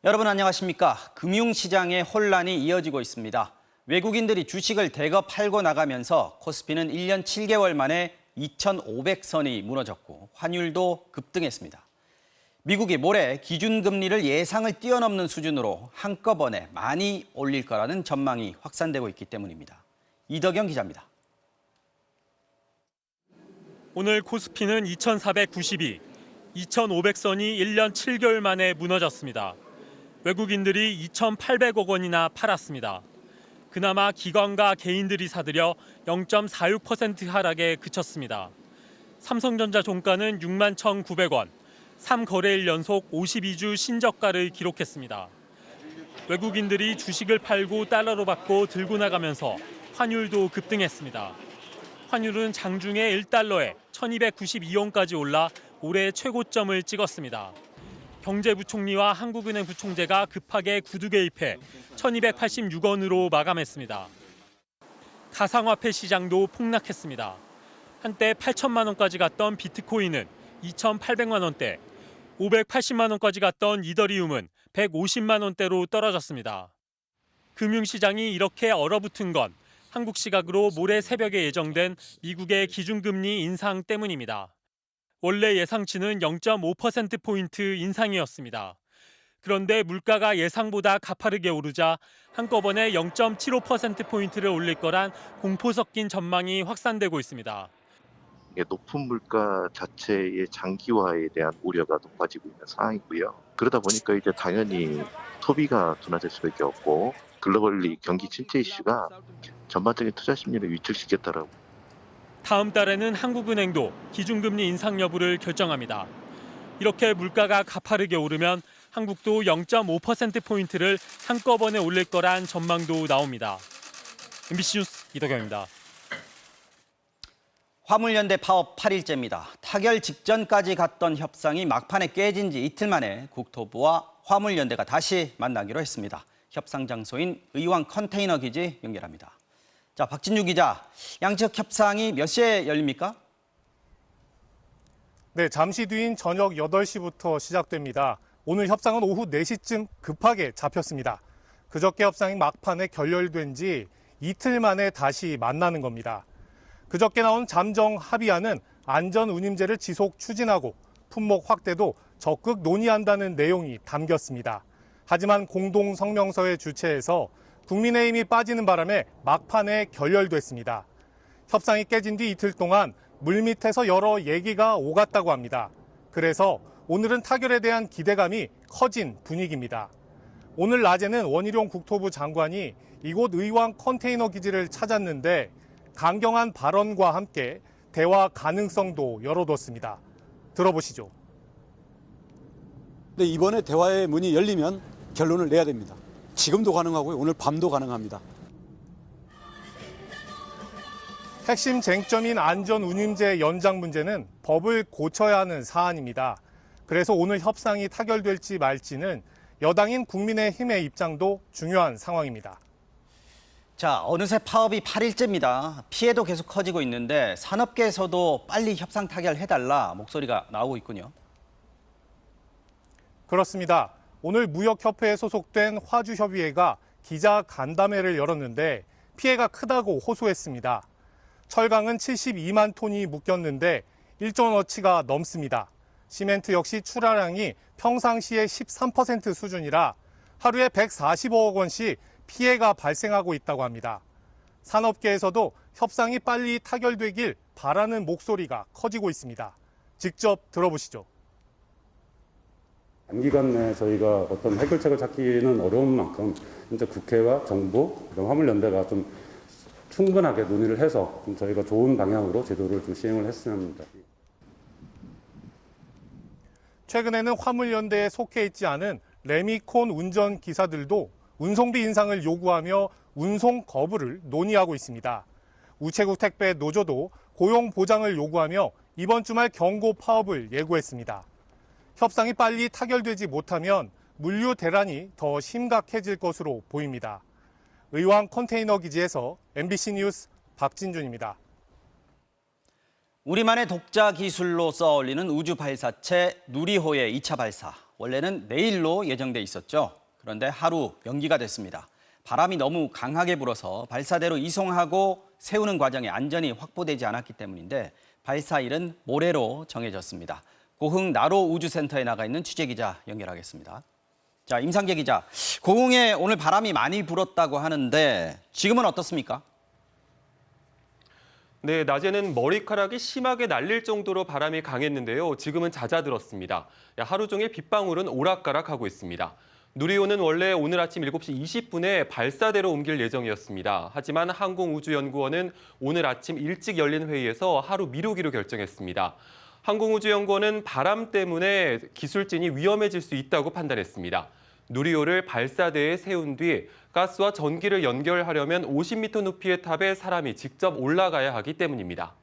여러분 안녕하십니까? 금융시장의 혼란이 이어지고 있습니다. 외국인들이 주식을 대거 팔고 나가면서 코스피는 1년 7개월 만에 2,500선이 무너졌고 환율도 급등했습니다. 미국이 모레 기준금리를 예상을 뛰어넘는 수준으로 한꺼번에 많이 올릴 거라는 전망이 확산되고 있기 때문입니다. 이덕영 기자입니다. 오늘 코스피는 2,492, 2,500선이 1년 7개월 만에 무너졌습니다. 외국인들이 2,800억 원이나 팔았습니다. 그나마 기관과 개인들이 사들여 0.46% 하락에 그쳤습니다. 삼성전자 종가는 61,900원, 3거래일 연속 52주 신저가를 기록했습니다. 외국인들이 주식을 팔고 달러로 받고 들고 나가면서 환율도 급등했습니다. 환율은 장중에 1달러에 1,292원까지 올라 올해 최고점을 찍었습니다. 경제부총리와 한국은행 부총재가 급하게 구두 개입해 1,286원으로 마감했습니다. 가상화폐 시장도 폭락했습니다. 한때 8천만 원까지 갔던 비트코인은 2,800만 원대, 580만 원까지 갔던 이더리움은 150만 원대로 떨어졌습니다. 금융시장이 이렇게 얼어붙은 건 한국 시각으로 모레 새벽에 예정된 미국의 기준금리 인상 때문입니다. 원래 예상치는 0.5%포인트 인상이었습니다. 그런데 물가가 예상보다 가파르게 오르자 한꺼번에 0.75%포인트를 올릴 거란 공포 섞인 전망이 확산되고 있습니다. 높은 물가 자체의 장기화에 대한 우려가 높아지고 있는 상황이고요. 그러다 보니까 이제 당연히 소비가 둔화될 수밖에 없고 글로벌리 경기 침체 이슈가 전반적인 투자 심리를 위축시켰다라고. 다음 달에는 한국은행도 기준금리 인상 여부를 결정합니다. 이렇게 물가가 가파르게 오르면 한국도 0.5%포인트를 한꺼번에 올릴 거란 전망도 나옵니다. MBC 뉴스 이덕영입니다. 화물연대 파업 8일째입니다. 타결 직전까지 갔던 협상이 막판에 깨진 지 이틀 만에 국토부와 화물연대가 다시 만나기로 했습니다. 협상 장소인 의왕 컨테이너 기지 연결합니다. 자, 박진유 기자, 양측 협상이 몇 시에 열립니까? 네, 잠시 뒤인 저녁 8시부터 시작됩니다. 오늘 협상은 오후 4시쯤 급하게 잡혔습니다. 그저께 협상이 막판에 결렬된 지 이틀 만에 다시 만나는 겁니다. 그저께 나온 잠정 합의안은 안전운임제를 지속 추진하고 품목 확대도 적극 논의한다는 내용이 담겼습니다. 하지만 공동성명서의 주체에서 국민의힘이 빠지는 바람에 막판에 결렬됐습니다. 협상이 깨진 뒤 이틀 동안 물밑에서 여러 얘기가 오갔다고 합니다. 그래서 오늘은 타결에 대한 기대감이 커진 분위기입니다. 오늘 낮에는 원희룡 국토부 장관이 이곳 의왕 컨테이너 기지를 찾았는데 강경한 발언과 함께 대화 가능성도 열어뒀습니다. 들어보시죠. 네, 이번에 대화의 문이 열리면 결론을 내야 됩니다. 지금도 가능하고요. 오늘 밤도 가능합니다. 핵심 쟁점인 안전운임제 연장 문제는 법을 고쳐야 하는 사안입니다. 그래서 오늘 협상이 타결될지 말지는 여당인 국민의힘의 입장도 중요한 상황입니다. 자, 어느새 파업이 8일째입니다. 피해도 계속 커지고 있는데 산업계에서도 빨리 협상 타결해달라 목소리가 나오고 있군요. 그렇습니다. 오늘 무역협회에 소속된 화주협의회가 기자 간담회를 열었는데 피해가 크다고 호소했습니다. 철강은 72만 톤이 묶였는데 1조 원어치가 넘습니다. 시멘트 역시 출하량이 평상시의 13% 수준이라 하루에 145억 원씩 피해가 발생하고 있다고 합니다. 산업계에서도 협상이 빨리 타결되길 바라는 목소리가 커지고 있습니다. 직접 들어보시죠. 단기간 내에 저희가 어떤 해결책을 찾기는 어려운 만큼 이제 국회와 정부, 화물연대가 좀 충분하게 논의를 해서 좀 저희가 좋은 방향으로 제도를 좀 시행을 했으면 합니다. 최근에는 화물연대에 속해 있지 않은 레미콘 운전기사들도 운송비 인상을 요구하며 운송 거부를 논의하고 있습니다. 우체국 택배 노조도 고용 보장을 요구하며 이번 주말 경고 파업을 예고했습니다. 협상이 빨리 타결되지 못하면 물류 대란이 더 심각해질 것으로 보입니다. 의왕 컨테이너 기지에서 MBC 뉴스 박진준입니다. 우리만의 독자 기술로 쏘아올리는 우주 발사체 누리호의 2차 발사. 원래는 내일로 예정돼 있었죠. 그런데 하루 연기가 됐습니다. 바람이 너무 강하게 불어서 발사대로 이송하고 세우는 과정에 안전이 확보되지 않았기 때문인데 발사일은 모레로 정해졌습니다. 고흥 나로 우주센터에 나가 있는 취재기자 연결하겠습니다. 자, 임상재 기자, 고흥에 오늘 바람이 많이 불었다고 하는데 지금은 어떻습니까? 네, 낮에는 머리카락이 심하게 날릴 정도로 바람이 강했는데요. 지금은 잦아들었습니다. 하루 종일 빗방울은 오락가락하고 있습니다. 누리호는 원래 오늘 아침 7시 20분에 발사대로 옮길 예정이었습니다. 하지만 항공우주연구원은 오늘 아침 일찍 열린 회의에서 하루 미루기로 결정했습니다. 항공우주연구원은 바람 때문에 기술진이 위험해질 수 있다고 판단했습니다. 누리호를 발사대에 세운 뒤 가스와 전기를 연결하려면 50m 높이의 탑에 사람이 직접 올라가야 하기 때문입니다.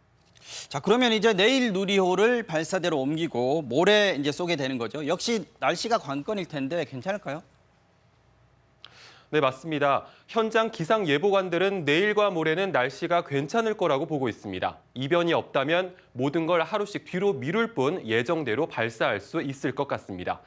자, 그러면 이제 내일 누리호를 발사대로 옮기고 모레 이제 쏘게 되는 거죠. 역시 날씨가 관건일 텐데 괜찮을까요? 네, 맞습니다. 현장 기상예보관들은 내일과 모레는 날씨가 괜찮을 거라고 보고 있습니다. 이변이 없다면 모든 걸 하루씩 뒤로 미룰 뿐 예정대로 발사할 수 있을 것 같습니다.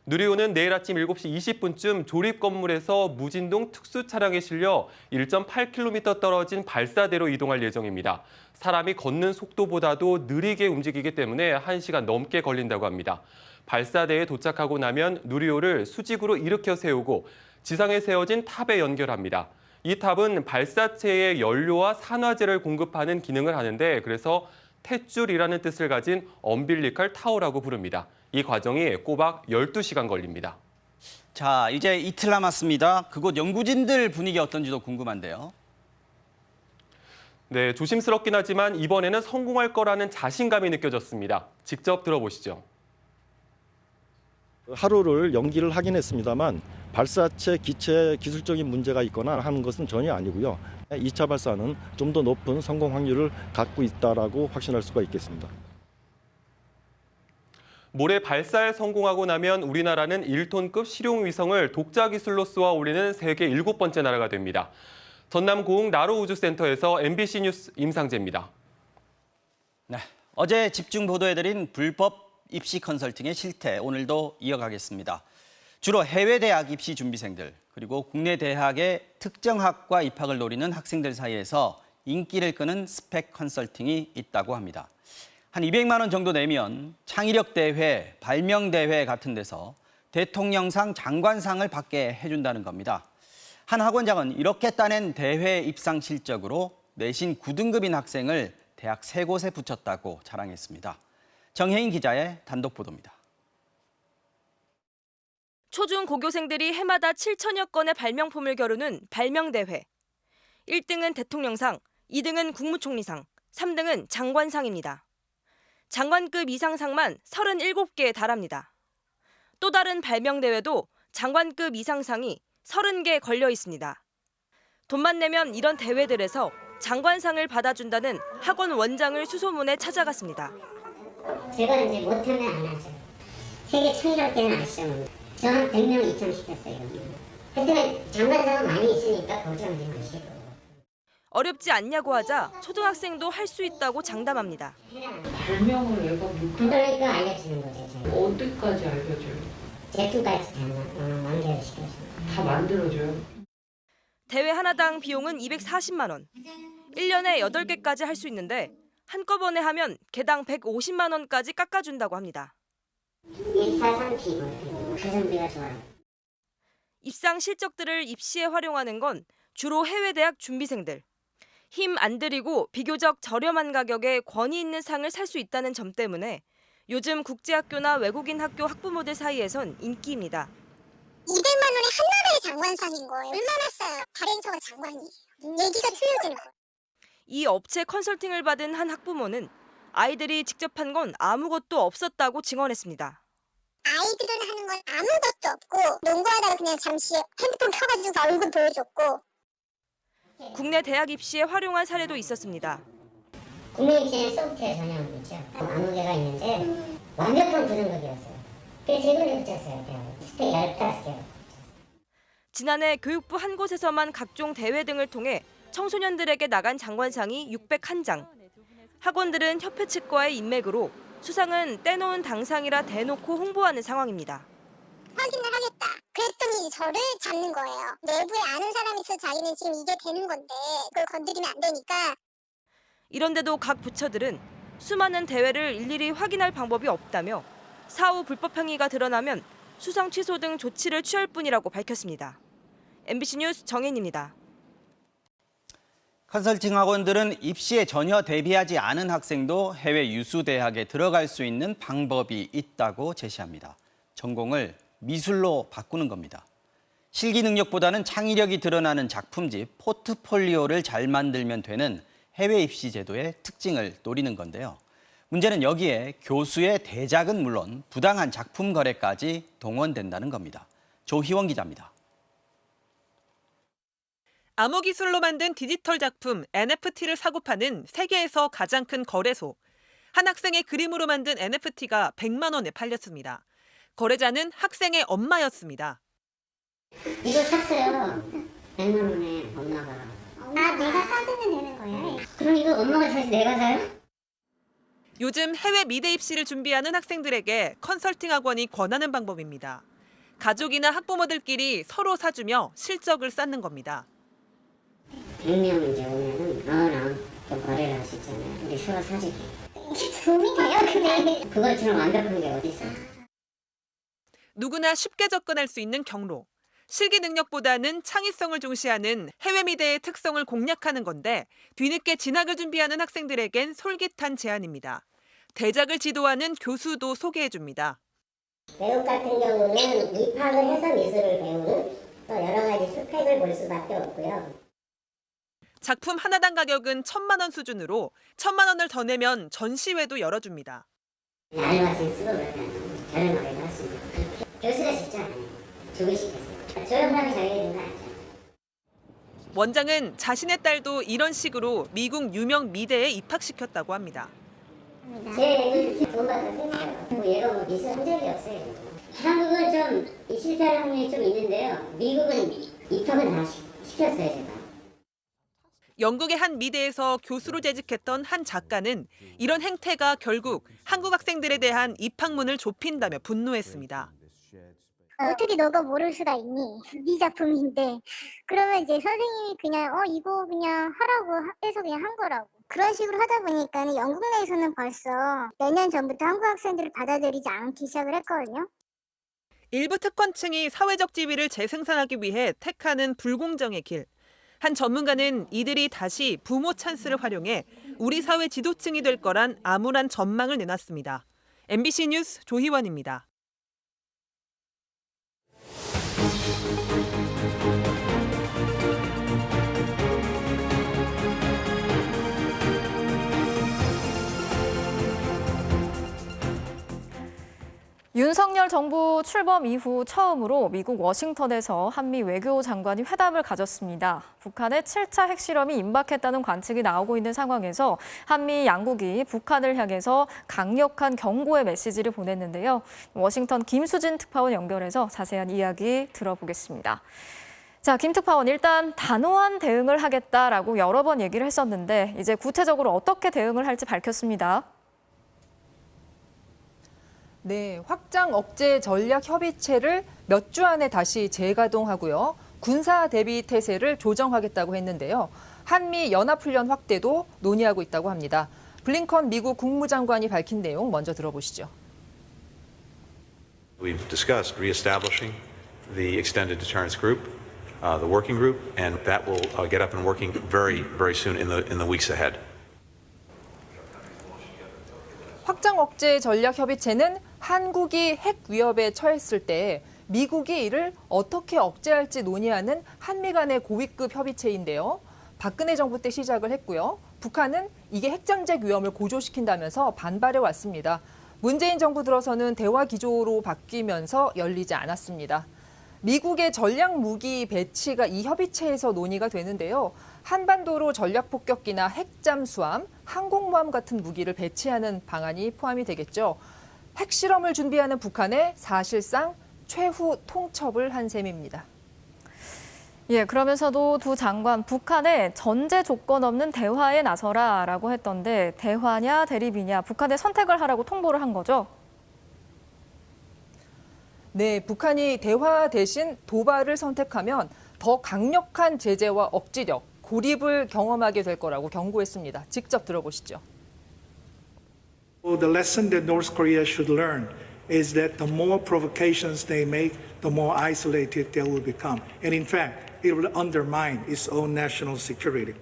누리호는 내일 아침 7시 20분쯤 조립 건물에서 무진동 특수 차량에 실려 1.8km 떨어진 발사대로 이동할 예정입니다. 사람이 걷는 속도보다도 느리게 움직이기 때문에 1시간 넘게 걸린다고 합니다. 발사대에 도착하고 나면 누리호를 수직으로 일으켜 세우고 지상에 세워진 탑에 연결합니다. 이 탑은 발사체에 연료와 산화제를 공급하는 기능을 하는데 그래서 탯줄이라는 뜻을 가진 엄빌리컬 타워라고 부릅니다. 이 과정이 꼬박 12시간 걸립니다. 자, 이제 이틀 남았습니다. 그곳 연구진들 분위기 어떤지도 궁금한데요. 네, 조심스럽긴 하지만 이번에는 성공할 거라는 자신감이 느껴졌습니다. 직접 들어보시죠. 하루를 연기를 하긴 했습니다만 발사체 기체에 기술적인 문제가 있거나 하는 것은 전혀 아니고요. 2차 발사는 좀 더 높은 성공 확률을 갖고 있다라고 확신할 수가 있겠습니다. 모레 발사에 성공하고 나면 우리나라는 1톤급 실용 위성을 독자 기술로 쏘아 올리는 세계 7번째 나라가 됩니다. 전남 고흥 나로 우주센터에서 MBC 뉴스 임상재입니다. 네, 어제 집중 보도해드린 불법 입시 컨설팅의 실태 오늘도 이어가겠습니다. 주로 해외 대학 입시 준비생들 그리고 국내 대학의 특정 학과 입학을 노리는 학생들 사이에서 인기를 끄는 스펙 컨설팅이 있다고 합니다. 한 200만 원 정도 내면 창의력 대회, 발명 대회 같은 데서 대통령상, 장관상을 받게 해준다는 겁니다. 한 학원장은 이렇게 따낸 대회 입상 실적으로 내신 9등급인 학생을 대학 3곳에 붙였다고 자랑했습니다. 정혜인 기자의 단독 보도입니다. 초중 고교생들이 해마다 7천여 건의 발명품을 겨루는 발명대회. 1등은 대통령상, 2등은 국무총리상, 3등은 장관상입니다. 장관급 이상상만 37개에 달합니다. 또 다른 발명대회도 장관급 이상상이 30개 걸려 있습니다. 돈만 내면 이런 대회들에서 장관상을 받아준다는 학원 원장을 수소문해 찾아갔습니다. 제가 이제 못하면 안 하죠. 세계 창의력 때는 아시죠? 저 한 100명 입장시켰어요. 근데 장관상은 많이 있으니까 걱정하지 마시고. 어렵지 않냐고 하자 초등학생도 할 수 있다고 장담합니다. 발명을 내가 못 그러니까 알려주는 거죠. 어디까지 알려줘요? 제품까지 다 만들어시켜서. 다 만들어줘요? 대회 하나당 비용은 240만 원. 1년에 8개까지 할 수 있는데 한꺼번에 하면 개당 150만 원까지 깎아준다고 합니다. 1,4,3 가성비가 좋아요. 입상 실적들을 입시에 활용하는 건 주로 해외 대학 준비생들. 힘 안 들이고 비교적 저렴한 가격에 권위 있는 상을 살 수 있다는 점 때문에 요즘 국제학교나 외국인 학교 학부모들 사이에선 인기입니다. 200만 원에 한나라의 장관상인 거예요. 얼마나 싸요? 발행처가 장관이에요. 얘기가 틀려지는 거예요. 이 업체 컨설팅을 받은 한 학부모는 아이들이 직접 한 건 아무것도 없었다고 증언했습니다. 아이들은 하는 건 아무것도 없고 농구하다가 그냥 잠시 핸드폰 켜가지고 얼굴 보여줬고. 국내 대학 입시에 활용한 사례도 있었습니다. 국내 입시는 소프트웨어 전형이 있죠. 아무 개가 있는데 완벽한 9등급이었어요. 그래서 이번에 붙였어요. 대학. 스펙 15개. 지난해 교육부 한 곳에서만 각종 대회 등을 통해 청소년들에게 나간 장관상이 601장. 학원들은 협회 측과의 인맥으로 수상은 떼놓은 당상이라 대놓고 홍보하는 상황입니다. 확인을 하겠다. 그랬더니 저를 잡는 거예요. 내부에 아는 사람이 있어 자기는 지금 이게 되는 건데 그걸 건드리면 안 되니까. 이런데도 각 부처들은 수많은 대회를 일일이 확인할 방법이 없다며 사후 불법 행위가 드러나면 수상 취소 등 조치를 취할 뿐이라고 밝혔습니다. MBC 뉴스 정혜인입니다. 컨설팅 학원들은 입시에 전혀 대비하지 않은 학생도 해외 유수 대학에 들어갈 수 있는 방법이 있다고 제시합니다. 전공을 미술로 바꾸는 겁니다. 실기 능력보다는 창의력이 드러나는 작품집, 포트폴리오를 잘 만들면 되는 해외 입시 제도의 특징을 노리는 건데요. 문제는 여기에 교수의 대작은 물론 부당한 작품 거래까지 동원된다는 겁니다. 조희원 기자입니다. 암호기술로 만든 디지털 작품 NFT를 사고 파는 세계에서 가장 큰 거래소. 한 학생의 그림으로 만든 NFT가 100만 원에 팔렸습니다. 거래자는 학생의 엄마였습니다. 이거 샀어요. 100만 원에 엄마가. 아, 내가 사주면 되는 거예요? 그럼 이거 엄마가 사지 내가 사요? 요즘 해외 미대 입시를 준비하는 학생들에게 컨설팅 학원이 권하는 방법입니다. 가족이나 학부모들끼리 서로 사주며 실적을 쌓는 겁니다. 100명 이제 오면은 또 거래를 하셨잖아요. 우리 서로 사주기. 이게 도움이 돼요, 근데? 그것처럼 완벽한 게 어디 있어요? 누구나 쉽게 접근할 수 있는 경로. 실기 능력보다는 창의성을 중시하는 해외 미대의 특성을 공략하는 건데 뒤늦게 진학을 준비하는 학생들에겐 솔깃한 제안입니다. 대작을 지도하는 교수도 소개해줍니다. 배움 같은 경우는 입학을 해서 미술을 배우는 또 여러 가지 스펙을 볼 수밖에 없고요. 작품 하나당 가격은 1,000만 원 수준으로 1,000만 원을 더 내면 전시회도 열어줍니다. 알바생 쓰고 그러면 저렴하게 받습니다. 교수가 직접 안 해요. 주기시켜서. 저렴하게 자기가 거 아니죠. 원장은 자신의 딸도 이런 식으로 미국 유명 미대에 입학시켰다고 합니다. 제 애는 돈 받아서 했어요. 얘가 뭐 미술 한 적이 없어요. 한국은 좀 실패할 확률이 좀 있는데요. 미국은 입학은 다 시켰어요, 제가. 영국의 한 미대에서 교수로 재직했던 한 작가는 이런 행태가 결국 한국 학생들에 대한 입학문을 좁힌다며 분노했습니다. 어떻게 너가 모를 수가 있니? 네 작품인데. 그러면 이제 선생님이 그냥 이거 그냥 하라고 해서 그냥 한 거라고. 그런 식으로 하다 보니까 영국 내에서는 벌써 몇 년 전부터 한국 학생들을 받아들이지 않기 시작을 했거든요. 일부 특권층이 사회적 지위를 재생산하기 위해 택하는 불공정의 길. 한 전문가는 이들이 다시 부모 찬스를 활용해 우리 사회 지도층이 될 거란 암울한 전망을 내놨습니다. MBC 뉴스 조희원입니다. 윤석열 정부 출범 이후 처음으로 미국 워싱턴에서 한미 외교장관이 회담을 가졌습니다. 북한의 7차 핵실험이 임박했다는 관측이 나오고 있는 상황에서 한미 양국이 북한을 향해서 강력한 경고의 메시지를 보냈는데요. 워싱턴 김수진 특파원 연결해서 자세한 이야기 들어보겠습니다. 자, 김 특파원, 일단 단호한 대응을 하겠다라고 여러 번 얘기를 했었는데 이제 구체적으로 어떻게 대응을 할지 밝혔습니다. 네, 확장 억제 전략 협의체를 몇 주 안에 다시 재가동하고요. 군사 대비 태세를 조정하겠다고 했는데요. 한미 연합훈련 확대도 논의하고 있다고 합니다. 블링컨 미국 국무장관이 밝힌 내용 먼저 들어보시죠. We've discussed reestablishing the extended deterrence group, the working group, and that will get up and working very soon in the weeks ahead. 확장 억제 전략 협의체는 한국이 핵 위협에 처했을 때 미국이 이를 어떻게 억제할지 논의하는 한미 간의 고위급 협의체인데요. 박근혜 정부 때 시작을 했고요. 북한은 이게 핵잠재 위험을 고조시킨다면서 반발해 왔습니다. 문재인 정부 들어서는 대화 기조로 바뀌면서 열리지 않았습니다. 미국의 전략 무기 배치가 이 협의체에서 논의가 되는데요. 한반도로 전략 폭격기나 핵잠수함, 항공모함 같은 무기를 배치하는 방안이 포함이 되겠죠. 핵실험을 준비하는 북한에 사실상 최후 통첩을 한 셈입니다. 예, 그러면서도 두 장관 북한에 전제 조건 없는 대화에 나서라라고 했던데 대화냐 대립이냐 북한에 선택을 하라고 통보를 한 거죠? 네, 북한이 대화 대신 도발을 선택하면 더 강력한 제재와 억지력, 고립을 경험하게 될 거라고 경고했습니다. 직접 들어보시죠. The lesson that North Korea should learn is that the more provocations they make, the more isolated they will become. And in fact, it will undermine its own national security.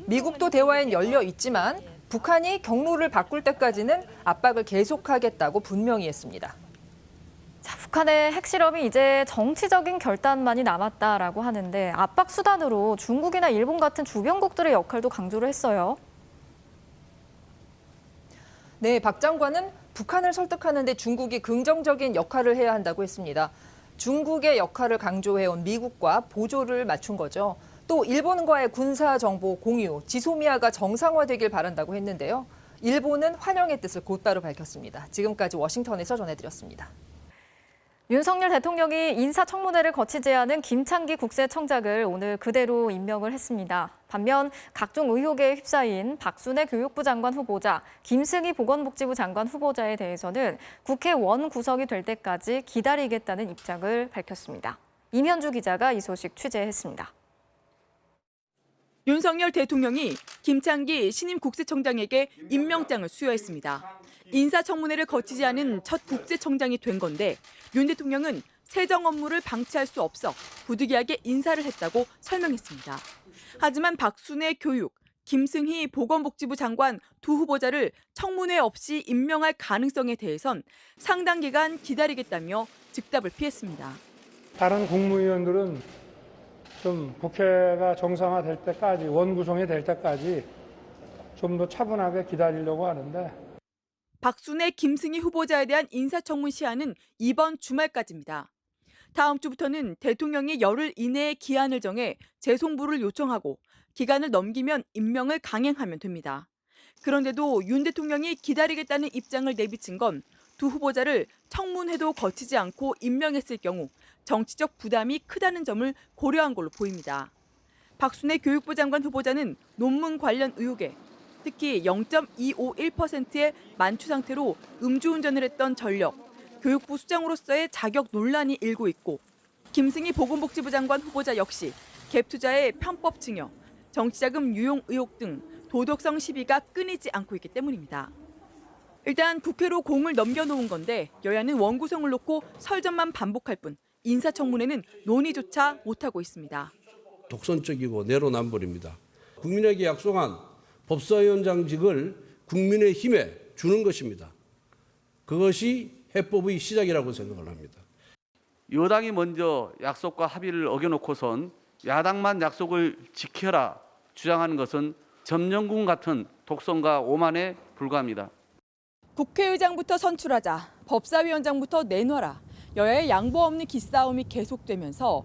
미국도 대화엔 열려 있지만 북한이 경로를 바꿀 때까지는 압박을 계속하겠다고 분명히 했습니다. 자, 북한의 핵실험이 이제 정치적인 결단만이 남았다라고 하는데 압박 수단으로 중국이나 일본 같은 주변국들의 역할도 강조를 했어요. 네, 박 장관은 북한을 설득하는 데 중국이 긍정적인 역할을 해야 한다고 했습니다. 중국의 역할을 강조해온 미국과 보조를 맞춘 거죠. 또 일본과의 군사정보 공유, 지소미아가 정상화되길 바란다고 했는데요. 일본은 환영의 뜻을 곧바로 밝혔습니다. 지금까지 워싱턴에서 전해드렸습니다. 윤석열 대통령이 인사청문회를 거치지 않은 김창기 국세청장을 오늘 그대로 임명을 했습니다. 반면 각종 의혹에 휩싸인 박순애 교육부 장관 후보자, 김승희 보건복지부 장관 후보자에 대해서는 국회 원구성이 될 때까지 기다리겠다는 입장을 밝혔습니다. 임현주 기자가 이 소식 취재했습니다. 윤석열 대통령이 김창기 신임 국세청장에게 임명장을 수여했습니다. 인사청문회를 거치지 않은 첫 국세청장이 된 건데 윤 대통령은 세정 업무를 방치할 수 없어 부득이하게 인사를 했다고 설명했습니다. 하지만 박순애 교육, 김승희 보건복지부 장관 두 후보자를 청문회 없이 임명할 가능성에 대해선 상당 기간 기다리겠다며 즉답을 피했습니다. 다른 국무위원들은 좀 국회가 정상화될 때까지, 원구성이 될 때까지 좀 더 차분하게 기다리려고 하는데 박순애, 김승희 후보자에 대한 인사청문 시한은 이번 주말까지입니다. 다음 주부터는 대통령이 열흘 이내에 기한을 정해 재송부를 요청하고 기간을 넘기면 임명을 강행하면 됩니다. 그런데도 윤 대통령이 기다리겠다는 입장을 내비친 건 두 후보자를 청문회도 거치지 않고 임명했을 경우 정치적 부담이 크다는 점을 고려한 걸로 보입니다. 박순애 교육부 장관 후보자는 논문 관련 의혹에 특히 0.251%의 만취 상태로 음주운전을 했던 전력, 교육부 수장으로서의 자격 논란이 일고 있고 김승희 보건복지부 장관 후보자 역시 갭 투자의 편법 증여, 정치자금 유용 의혹 등 도덕성 시비가 끊이지 않고 있기 때문입니다. 일단 국회로 공을 넘겨놓은 건데 여야는 원구성을 놓고 설전만 반복할 뿐 인사청문회는 논의조차 못하고 있습니다. 독선적이고 내로남불입니다. 국민에게 약속한 법사위원장직을 국민의힘에 주는 것입니다. 그것이 해법의 시작이라고 생각을 합니다. 여당이 먼저 약속과 합의를 어겨놓고선 야당만 약속을 지켜라 주장하는 것은 점령군 같은 독선과 오만에 불과합니다. 국회의장부터 선출하자, 법사위원장부터 내놔라. 여야의 양보 없는 기싸움이 계속되면서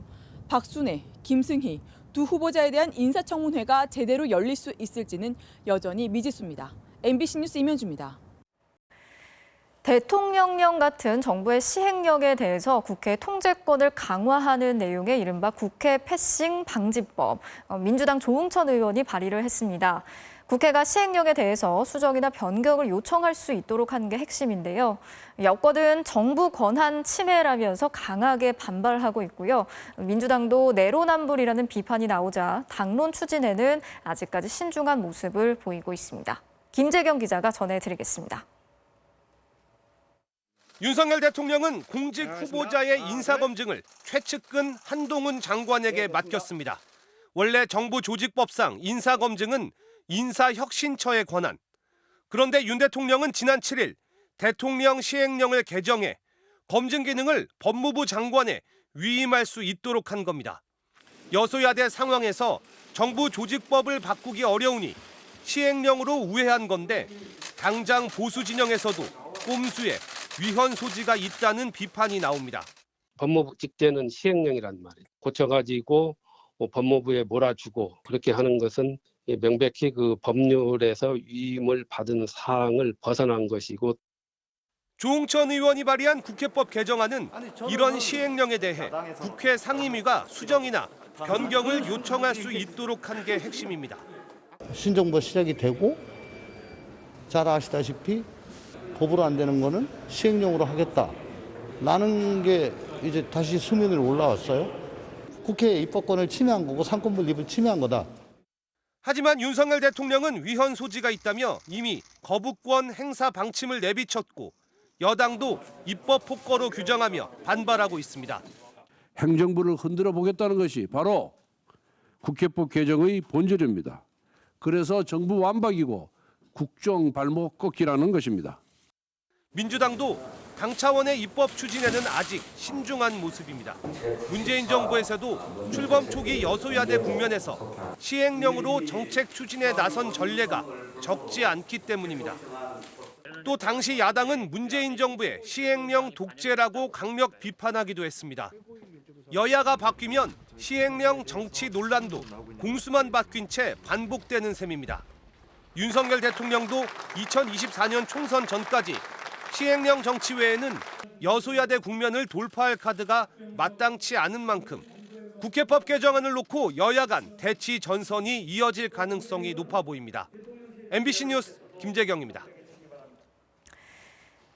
박순애, 김승희 두 후보자에 대한 인사청문회가 제대로 열릴 수 있을지는 여전히 미지수입니다. MBC 뉴스 임현주입니다. 대통령령 같은 정부의 시행령에 대해서 국회 통제권을 강화하는 내용의 이른바 국회 패싱 방지법, 민주당 조응천 의원이 발의를 했습니다. 국회가 시행령에 대해서 수정이나 변경을 요청할 수 있도록 하는 게 핵심인데요. 여권은 정부 권한 침해라면서 강하게 반발하고 있고요. 민주당도 내로남불이라는 비판이 나오자 당론 추진에는 아직까지 신중한 모습을 보이고 있습니다. 김재경 기자가 전해드리겠습니다. 윤석열 대통령은 공직 후보자의 인사검증을 최측근 한동훈 장관에게 맡겼습니다. 원래 정부 조직법상 인사검증은 인사혁신처의 권한. 그런데 윤 대통령은 지난 7일 대통령 시행령을 개정해 검증 기능을 법무부 장관에 위임할 수 있도록 한 겁니다. 여소야대 상황에서 정부 조직법을 바꾸기 어려우니 시행령으로 우회한 건데 당장 보수 진영에서도 꼼수에 위헌 소지가 있다는 비판이 나옵니다. 법무부 직제는 시행령이란 말이에요. 고쳐가지고 법무부에 몰아주고 그렇게 하는 것은 명백히 그 법률에서 위임을 받은 사항을 벗어난 것이고. 조응천 의원이 발의한 국회법 개정안은 이런 시행령에 대해 국회 상임위가 수정이나 변경을 요청할 수 있도록 한 게 핵심입니다. 신정부 시작이 되고 잘 아시다시피 법으로 안 되는 거는 시행령으로 하겠다라는 게 이제 다시 수면 위로 올라왔어요. 국회의 입법권을 침해한 거고 상권 분립을 침해한 거다. 하지만 윤석열 대통령은 위헌 소지가 있다며 이미 거부권 행사 방침을 내비쳤고 여당도 입법 폭거로 규정하며 반발하고 있습니다. 행정부를 흔들어 보겠다는 것이 바로 국회법 개정의 본질입니다. 그래서 정부 완박이고 국정 발목 꺾기라는 것입니다. 민주당도 당 차원의 입법 추진에는 아직 신중한 모습입니다. 문재인 정부에서도 출범 초기 여소야대 국면에서 시행령으로 정책 추진에 나선 전례가 적지 않기 때문입니다. 또 당시 야당은 문재인 정부의 시행령 독재라고 강력 비판하기도 했습니다. 여야가 바뀌면 시행령 정치 논란도 공수만 바뀐 채 반복되는 셈입니다. 윤석열 대통령도 2024년 총선 전까지 시행령 정치 외에는 여소야대 국면을 돌파할 카드가 마땅치 않은 만큼 국회법 개정안을 놓고 여야 간 대치 전선이 이어질 가능성이 높아 보입니다. MBC 뉴스 김재경입니다.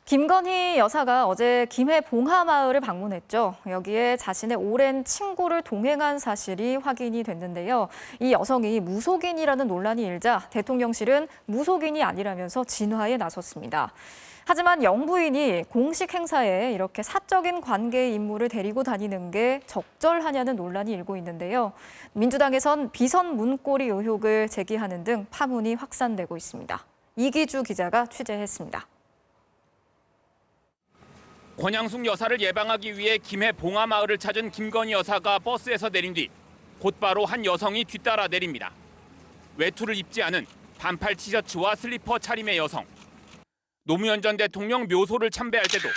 김건희 여사가 어제 김해 봉하마을을 방문했죠. 여기에 자신의 오랜 친구를 동행한 사실이 확인이 됐는데요. 이 여성이 무속인이라는 논란이 일자 대통령실은 무속인이 아니라면서 진화에 나섰습니다. 하지만 영부인이 공식 행사에 이렇게 사적인 관계의 인물을 데리고 다니는 게 적절하냐는 논란이 일고 있는데요. 민주당에선 비선 문고리 의혹을 제기하는 등 파문이 확산되고 있습니다. 이기주 기자가 취재했습니다. 권양숙 여사를 예방하기 위해 김해 봉하마을을 찾은 김건희 여사가 버스에서 내린 뒤 곧바로 한 여성이 뒤따라 내립니다. 외투를 입지 않은 반팔 티셔츠와 슬리퍼 차림의 여성. 노무현 전 대통령 묘소를 참배할 때도,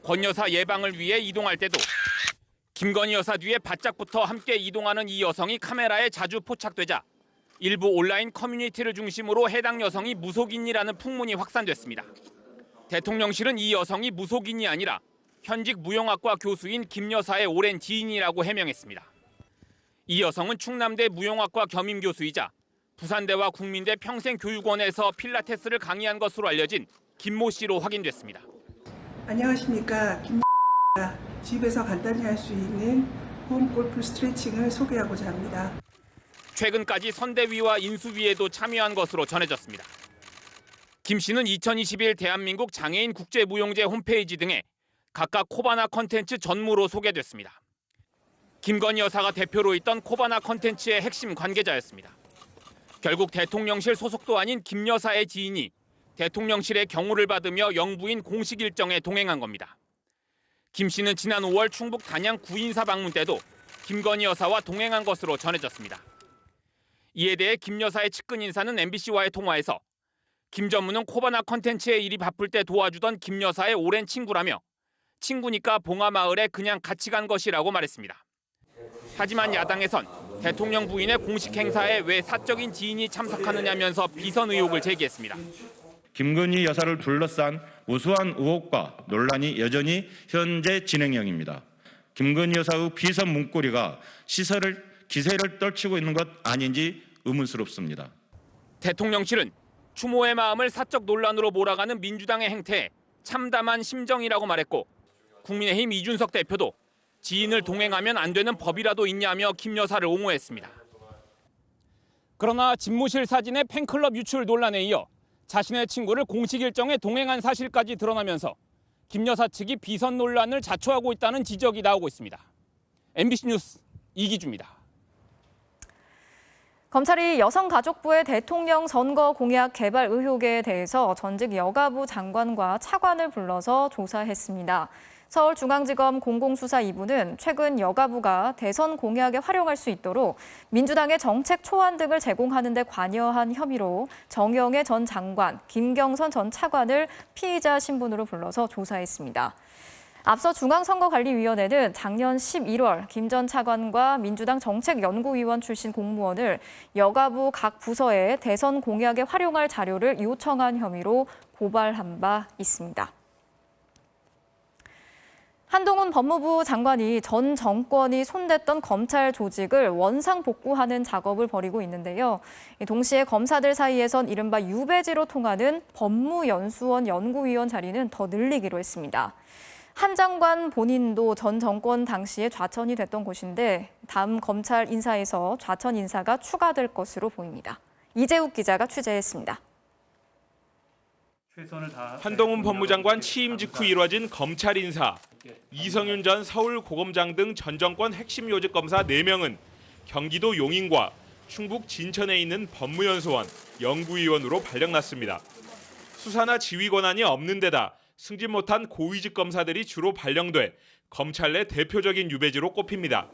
권 여사 예방을 위해 이동할 때도, 김건희 여사 뒤에 바짝붙어 함께 이동하는 이 여성이 카메라에 자주 포착되자 일부 온라인 커뮤니티를 중심으로 해당 여성이 무속인이라는 풍문이 확산됐습니다. 대통령실은 이 여성이 무속인이 아니라 현직 무용학과 교수인 김 여사의 오랜 지인이라고 해명했습니다. 이 여성은 충남대 무용학과 겸임 교수이자 부산대와 국민대 평생교육원에서 필라테스를 강의한 것으로 알려진 김모 씨로 확인됐습니다. 안녕하십니까. 김입니다. 집에서 간단히 할 수 있는 홈 골프 스트레칭을 소개하고자 합니다. 최근까지 선대위와 인수위에도 참여한 것으로 전해졌습니다. 김 씨는 2021 대한민국 장애인 국제무용제 홈페이지 등에 각각 코바나 컨텐츠 전무로 소개됐습니다. 김건희 여사가 대표로 있던 코바나 컨텐츠의 핵심 관계자였습니다. 결국 대통령실 소속도 아닌 김 여사의 지인이 대통령실의 경호를 받으며 영부인 공식 일정에 동행한 겁니다. 김 씨는 지난 5월 충북 단양 구인사 방문 때도 김건희 여사와 동행한 것으로 전해졌습니다. 이에 대해 김 여사의 측근 인사는 MBC와의 통화에서 김 전무는 코바나 컨텐츠의 일이 바쁠 때 도와주던 김 여사의 오랜 친구라며 친구니까 봉하마을에 그냥 같이 간 것이라고 말했습니다. 하지만 야당에선 대통령 부인의 공식 행사에 왜 사적인 지인이 참석하느냐면서 비선 의혹을 제기했습니다. 김건희 여사를 둘러싼 우수한 의혹과 논란이 여전히 현재 진행형입니다. 김건희 여사의 비선 문고리가 기세를 떨치고 있는 것 아닌지 의문스럽습니다. 대통령실은 추모의 마음을 사적 논란으로 몰아가는 민주당의 행태에 참담한 심정이라고 말했고 국민의힘 이준석 대표도 지인을 동행하면 안 되는 법이라도 있냐며 김 여사를 옹호했습니다. 그러나 집무실 사진의 팬클럽 유출 논란에 이어 자신의 친구를 공식 일정에 동행한 사실까지 드러나면서 김 여사 측이 비선 논란을 자초하고 있다는 지적이 나오고 있습니다. MBC 뉴스 이기주입니다. 검찰이 여성가족부의 대통령 선거 공약 개발 의혹에 대해서 전직 여가부 장관과 차관을 불러서 조사했습니다. 서울중앙지검 공공수사 2부는 최근 여가부가 대선 공약에 활용할 수 있도록 민주당의 정책 초안 등을 제공하는 데 관여한 혐의로 정영애 전 장관, 김경선 전 차관을 피의자 신분으로 불러서 조사했습니다. 앞서 중앙선거관리위원회는 작년 11월 김 전 차관과 민주당 정책연구위원 출신 공무원을 여가부 각 부서에 대선 공약에 활용할 자료를 요청한 혐의로 고발한 바 있습니다. 한동훈 법무부 장관이 전 정권이 손댔던 검찰 조직을 원상복구하는 작업을 벌이고 있는데요. 동시에 검사들 사이에선 이른바 유배지로 통하는 법무연수원 연구위원 자리는 더 늘리기로 했습니다. 한 장관 본인도 전 정권 당시에 좌천이 됐던 곳인데 다음 검찰 인사에서 좌천 인사가 추가될 것으로 보입니다. 이재욱 기자가 취재했습니다. 한동훈 법무장관 취임 직후 이뤄진 검찰 인사. 이성윤 전 서울고검장 등 전 정권 핵심 요직 검사 4명은 경기도 용인과 충북 진천에 있는 법무연수원 연구위원으로 발령났습니다. 수사나 지휘 권한이 없는 데다 승진 못한 고위직 검사들이 주로 발령돼 검찰 내 대표적인 유배지로 꼽힙니다.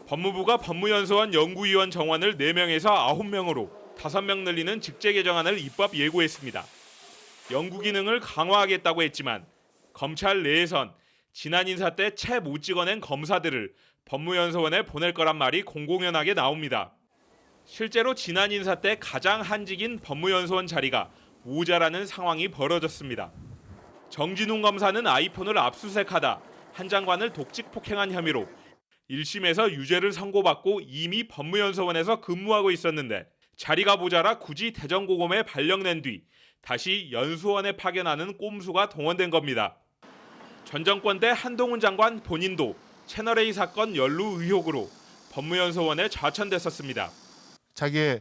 법무부가 법무연수원 연구위원 정원을 4명에서 9명으로 5명 늘리는 직제 개정안을 입법 예고했습니다. 연구 기능을 강화하겠다고 했지만 검찰 내에선 지난 인사 때 채 못 찍어낸 검사들을 법무연수원에 보낼 거란 말이 공공연하게 나옵니다. 실제로 지난 인사 때 가장 한직인 법무연수원 자리가 모자라는 상황이 벌어졌습니다. 정진웅 검사는 아이폰을 압수수색하다 한 장관을 독직 폭행한 혐의로 1심에서 유죄를 선고받고 이미 법무연수원에서 근무하고 있었는데 자리가 모자라 굳이 대전고검에 발령낸 뒤 다시 연수원에 파견하는 꼼수가 동원된 겁니다. 전 정권 때 한동훈 장관 본인도 채널A 사건 연루 의혹으로 법무연수원에 좌천됐었습니다. 자기의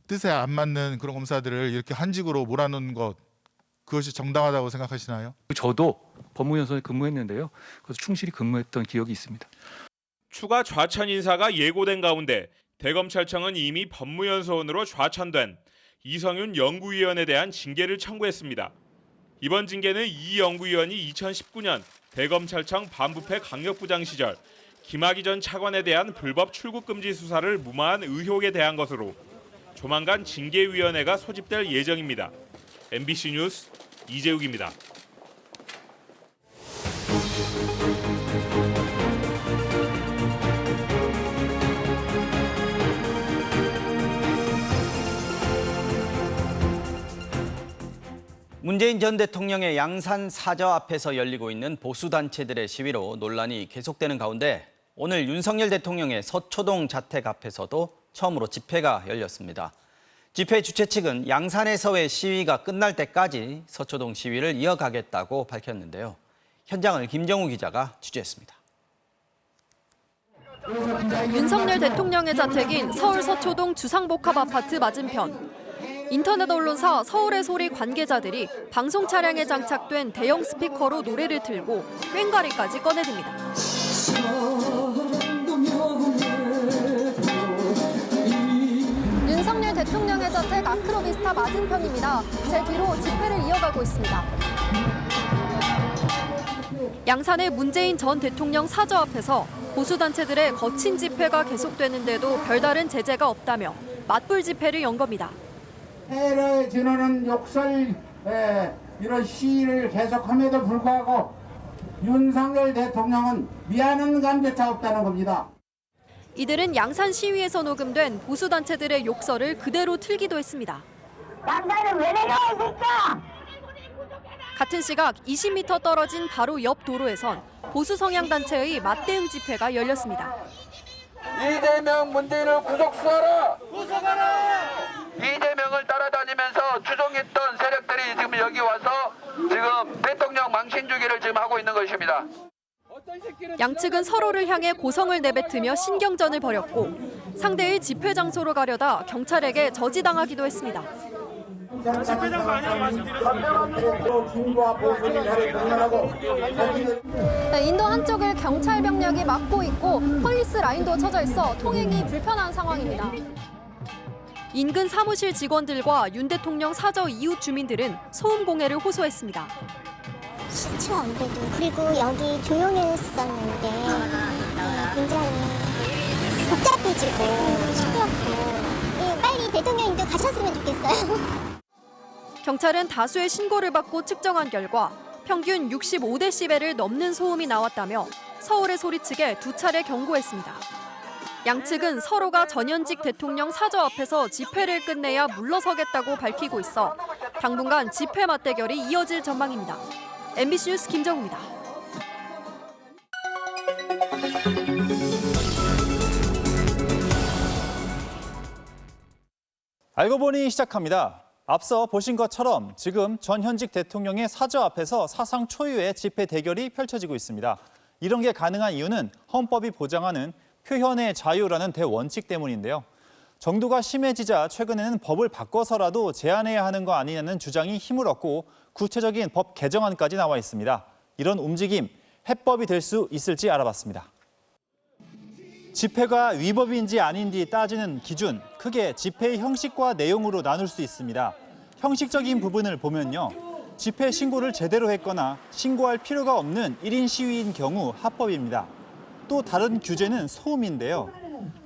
뜻에 안 맞는 그런 검사들을 이렇게 한직으로 몰아넣는 것, 그것이 정당하다고 생각하시나요? 저도 법무연수원에 근무했는데요. 그래서 충실히 근무했던 기억이 있습니다. 추가 좌천 인사가 예고된 가운데 대검찰청은 이미 법무연수원으로 좌천된 이성윤 연구위원에 대한 징계를 청구했습니다. 이번 징계는 이 연구위원이 2019년 대검찰청 반부패 강력부장 시절 김학의 전 차관에 대한 불법 출국 금지 수사를 무마한 의혹에 대한 것으로 조만간 징계위원회가 소집될 예정입니다. MBC 뉴스 이재욱입니다. 문재인 전 대통령의 양산 사저 앞에서 열리고 있는 보수단체들의 시위로 논란이 계속되는 가운데 오늘 윤석열 대통령의 서초동 자택 앞에서도 처음으로 집회가 열렸습니다. 집회 주최 측은 양산에서의 시위가 끝날 때까지 서초동 시위를 이어가겠다고 밝혔는데요. 현장을 김정우 기자가 취재했습니다. 윤석열 대통령의 자택인 서울 서초동 주상복합 아파트 맞은편. 인터넷 언론사 서울의 소리 관계자들이 방송 차량에 장착된 대형 스피커로 노래를 틀고 꽹과리까지 꺼내듭니다. 윤석열 대통령의 자택 아크로비스타 맞은편입니다. 제 뒤로 집회를 이어가고 있습니다. 양산의 문재인 전 대통령 사저 앞에서 보수단체들의 거친 집회가 계속되는데도 별다른 제재가 없다며 맞불 집회를 연 겁니다. 해를 지르는 욕설 이런 시위를 계속함에도 불구하고 윤석열 대통령은 미안한 감조차 없다는 겁니다. 이들은 양산 시위에서 녹음된 보수단체들의 욕설을 그대로 틀기도 했습니다. 양산은 왜 내려와 있을까? 같은 시각 20m 떨어진 바로 옆 도로에선 보수 성향 단체의 맞대응 집회가 열렸습니다. 이재명 문재인을 구속수하라! 이재명을 따라다니면서 추종했던 세력들이 지금 여기 와서 지금 대통령 망신 주기를 지금 하고 있는 것입니다. 양측은 서로를 향해 고성을 내뱉으며 신경전을 벌였고 상대의 집회 장소로 가려다 경찰에게 저지당하기도 했습니다. 인도 한쪽을 경찰 병력이 막고 있고 폴리스 라인도 쳐져 있어 통행이 불편한 상황입니다. 인근 사무실 직원들과 윤 대통령 사저 이웃 주민들은 소음 공해를 호소했습니다. 싫죠, 안 돼도. 그리고 여기 조용했었는데 굉장히 복잡해지고 시끄럽고 빨리 대통령님도 가셨으면 좋겠어요. 경찰은 다수의 신고를 받고 측정한 결과 평균 65데시벨을 넘는 소음이 나왔다며 서울의 소리 측에 2차례 경고했습니다. 양측은 서로가 전현직 대통령 사저 앞에서 집회를 끝내야 물러서겠다고 밝히고 있어 당분간 집회 맞대결이 이어질 전망입니다. MBC 뉴스 김정우입니다. 알고 보니 시작합니다. 앞서 보신 것처럼 지금 전현직 대통령의 사저 앞에서 사상 초유의 집회 대결이 펼쳐지고 있습니다. 이런 게 가능한 이유는 헌법이 보장하는 표현의 자유라는 대원칙 때문인데요. 정도가 심해지자 최근에는 법을 바꿔서라도 제한해야 하는 거 아니냐는 주장이 힘을 얻고 구체적인 법 개정안까지 나와 있습니다. 이런 움직임, 해법이 될 수 있을지 알아봤습니다. 집회가 위법인지 아닌지 따지는 기준, 크게 집회의 형식과 내용으로 나눌 수 있습니다. 형식적인 부분을 보면요. 집회 신고를 제대로 했거나 신고할 필요가 없는 1인 시위인 경우 합법입니다. 또 다른 규제는 소음인데요.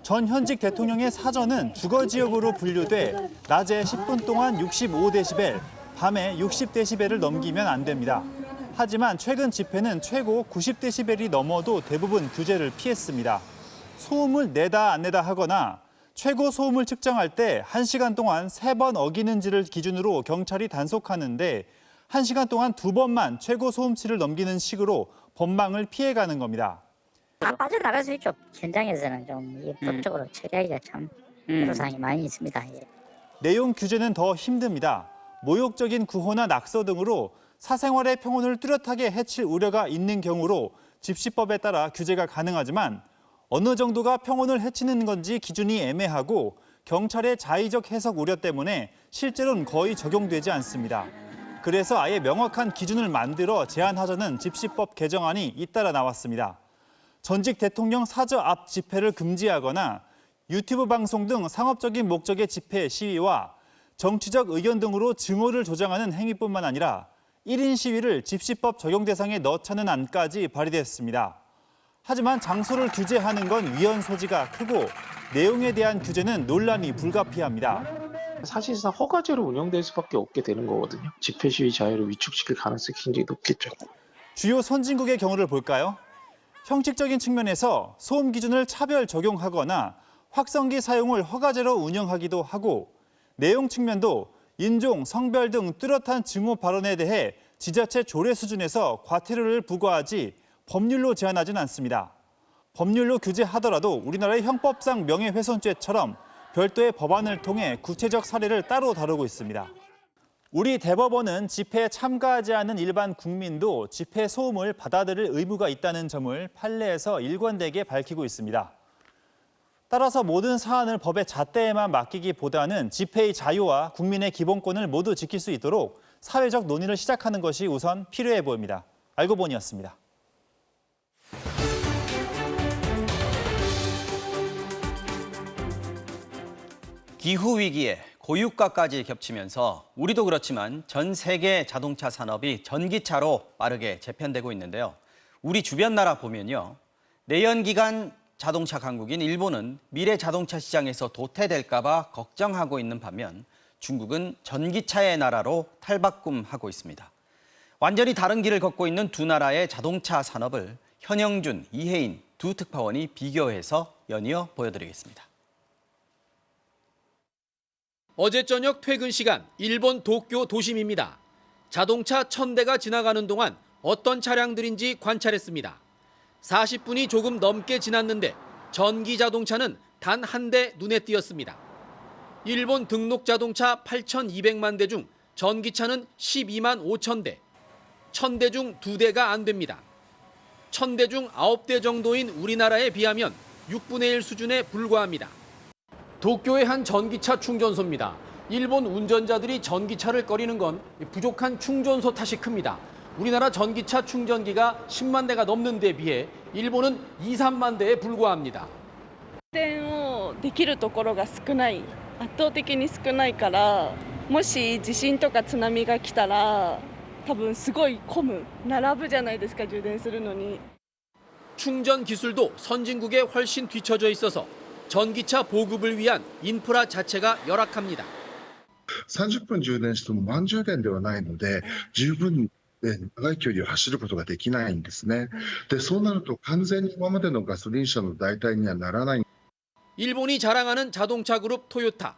전 현직 대통령의 사저는 주거지역으로 분류돼 낮에 10분 동안 65데시벨, 밤에 60데시벨을 넘기면 안 됩니다. 하지만 최근 집회는 최고 90데시벨이 넘어도 대부분 규제를 피했습니다. 소음을 내다 안 내다 하거나 최고 소음을 측정할 때 1시간 동안 3번 어기는지를 기준으로 경찰이 단속하는데 1시간 동안 2번만 최고 소음치를 넘기는 식으로 법망을 피해가는 겁니다. 다 빠져나갈 수 있죠. 현장에서는 좀 법적으로 처리하기가 참 애로사항이 많이 있습니다. 예. 내용 규제는 더 힘듭니다. 모욕적인 구호나 낙서 등으로 사생활의 평온을 뚜렷하게 해칠 우려가 있는 경우로 집시법에 따라 규제가 가능하지만 어느 정도가 평온을 해치는 건지 기준이 애매하고 경찰의 자의적 해석 우려 때문에 실제로는 거의 적용되지 않습니다. 그래서 아예 명확한 기준을 만들어 제한하자는 집시법 개정안이 잇따라 나왔습니다. 전직 대통령 사저 앞 집회를 금지하거나 유튜브 방송 등 상업적인 목적의 집회 시위와 정치적 의견 등으로 증오를 조장하는 행위뿐만 아니라 1인 시위를 집시법 적용 대상에 넣자는 안까지 발의됐습니다. 하지만 장소를 규제하는 건 위헌 소지가 크고 내용에 대한 규제는 논란이 불가피합니다. 사실상 허가제로 운영될 수밖에 없게 되는 거거든요. 집회 시위 자유를 위축시킬 가능성이 굉장히 높겠죠. 주요 선진국의 경우를 볼까요? 형식적인 측면에서 소음 기준을 차별 적용하거나 확성기 사용을 허가제로 운영하기도 하고 내용 측면도 인종, 성별 등 뚜렷한 증오 발언에 대해 지자체 조례 수준에서 과태료를 부과하지 법률로 제한하진 않습니다. 법률로 규제하더라도 우리나라의 형법상 명예훼손죄처럼 별도의 법안을 통해 구체적 사례를 따로 다루고 있습니다. 우리 대법원은 집회에 참가하지 않은 일반 국민도 집회 소음을 받아들일 의무가 있다는 점을 판례에서 일관되게 밝히고 있습니다. 따라서 모든 사안을 법의 잣대에만 맡기기보다는 집회의 자유와 국민의 기본권을 모두 지킬 수 있도록 사회적 논의를 시작하는 것이 우선 필요해 보입니다. 알고 보니였습니다. 기후위기에 고유가까지 겹치면서 우리도 그렇지만 전 세계 자동차 산업이 전기차로 빠르게 재편되고 있는데요. 우리 주변 나라 보면요. 내연기관 자동차 강국인 일본은 미래 자동차 시장에서 도태될까 봐 걱정하고 있는 반면 중국은 전기차의 나라로 탈바꿈하고 있습니다. 완전히 다른 길을 걷고 있는 두 나라의 자동차 산업을 현영준, 이혜인 두 특파원이 비교해서 연이어 보여드리겠습니다. 어제 저녁 퇴근 시간 일본 도쿄 도심입니다. 자동차 1000대가 지나가는 동안 어떤 차량들인지 관찰했습니다. 40분이 조금 넘게 지났는데 전기 자동차는 단 한 대 눈에 띄었습니다. 일본 등록 자동차 8,200만 대 중 전기차는 12만 5천 대, 1000대 중 2대가 안 됩니다. 1000대 중 9대 정도인 우리나라에 비하면 6분의 1 수준에 불과합니다. 도쿄의 한 전기차 충전소입니다. 일본 운전자들이 전기차를 꺼리는 건 부족한 충전소 탓이 큽니다. 우리나라 전기차 충전기가 10만 대가 넘는 데 비해 일본은 2, 3만 대에 불과합니다. 充電をできるところが少ない、圧倒的に少ないから、もし地震とか津波が来たら多分すごい混む、並ぶじゃないですか、充電するのに。 충전 기술도 선진국에 훨씬 뒤처져 있어서 전기차 보급을 위한 인프라 자체가 열악합니다. 30分充電しても満充電ではないので十分長い距離を走ることができないんですね。で、そうなると完全に今までのガソリン車の代替にはならない。 일본이 자랑하는 자동차 그룹 토요타,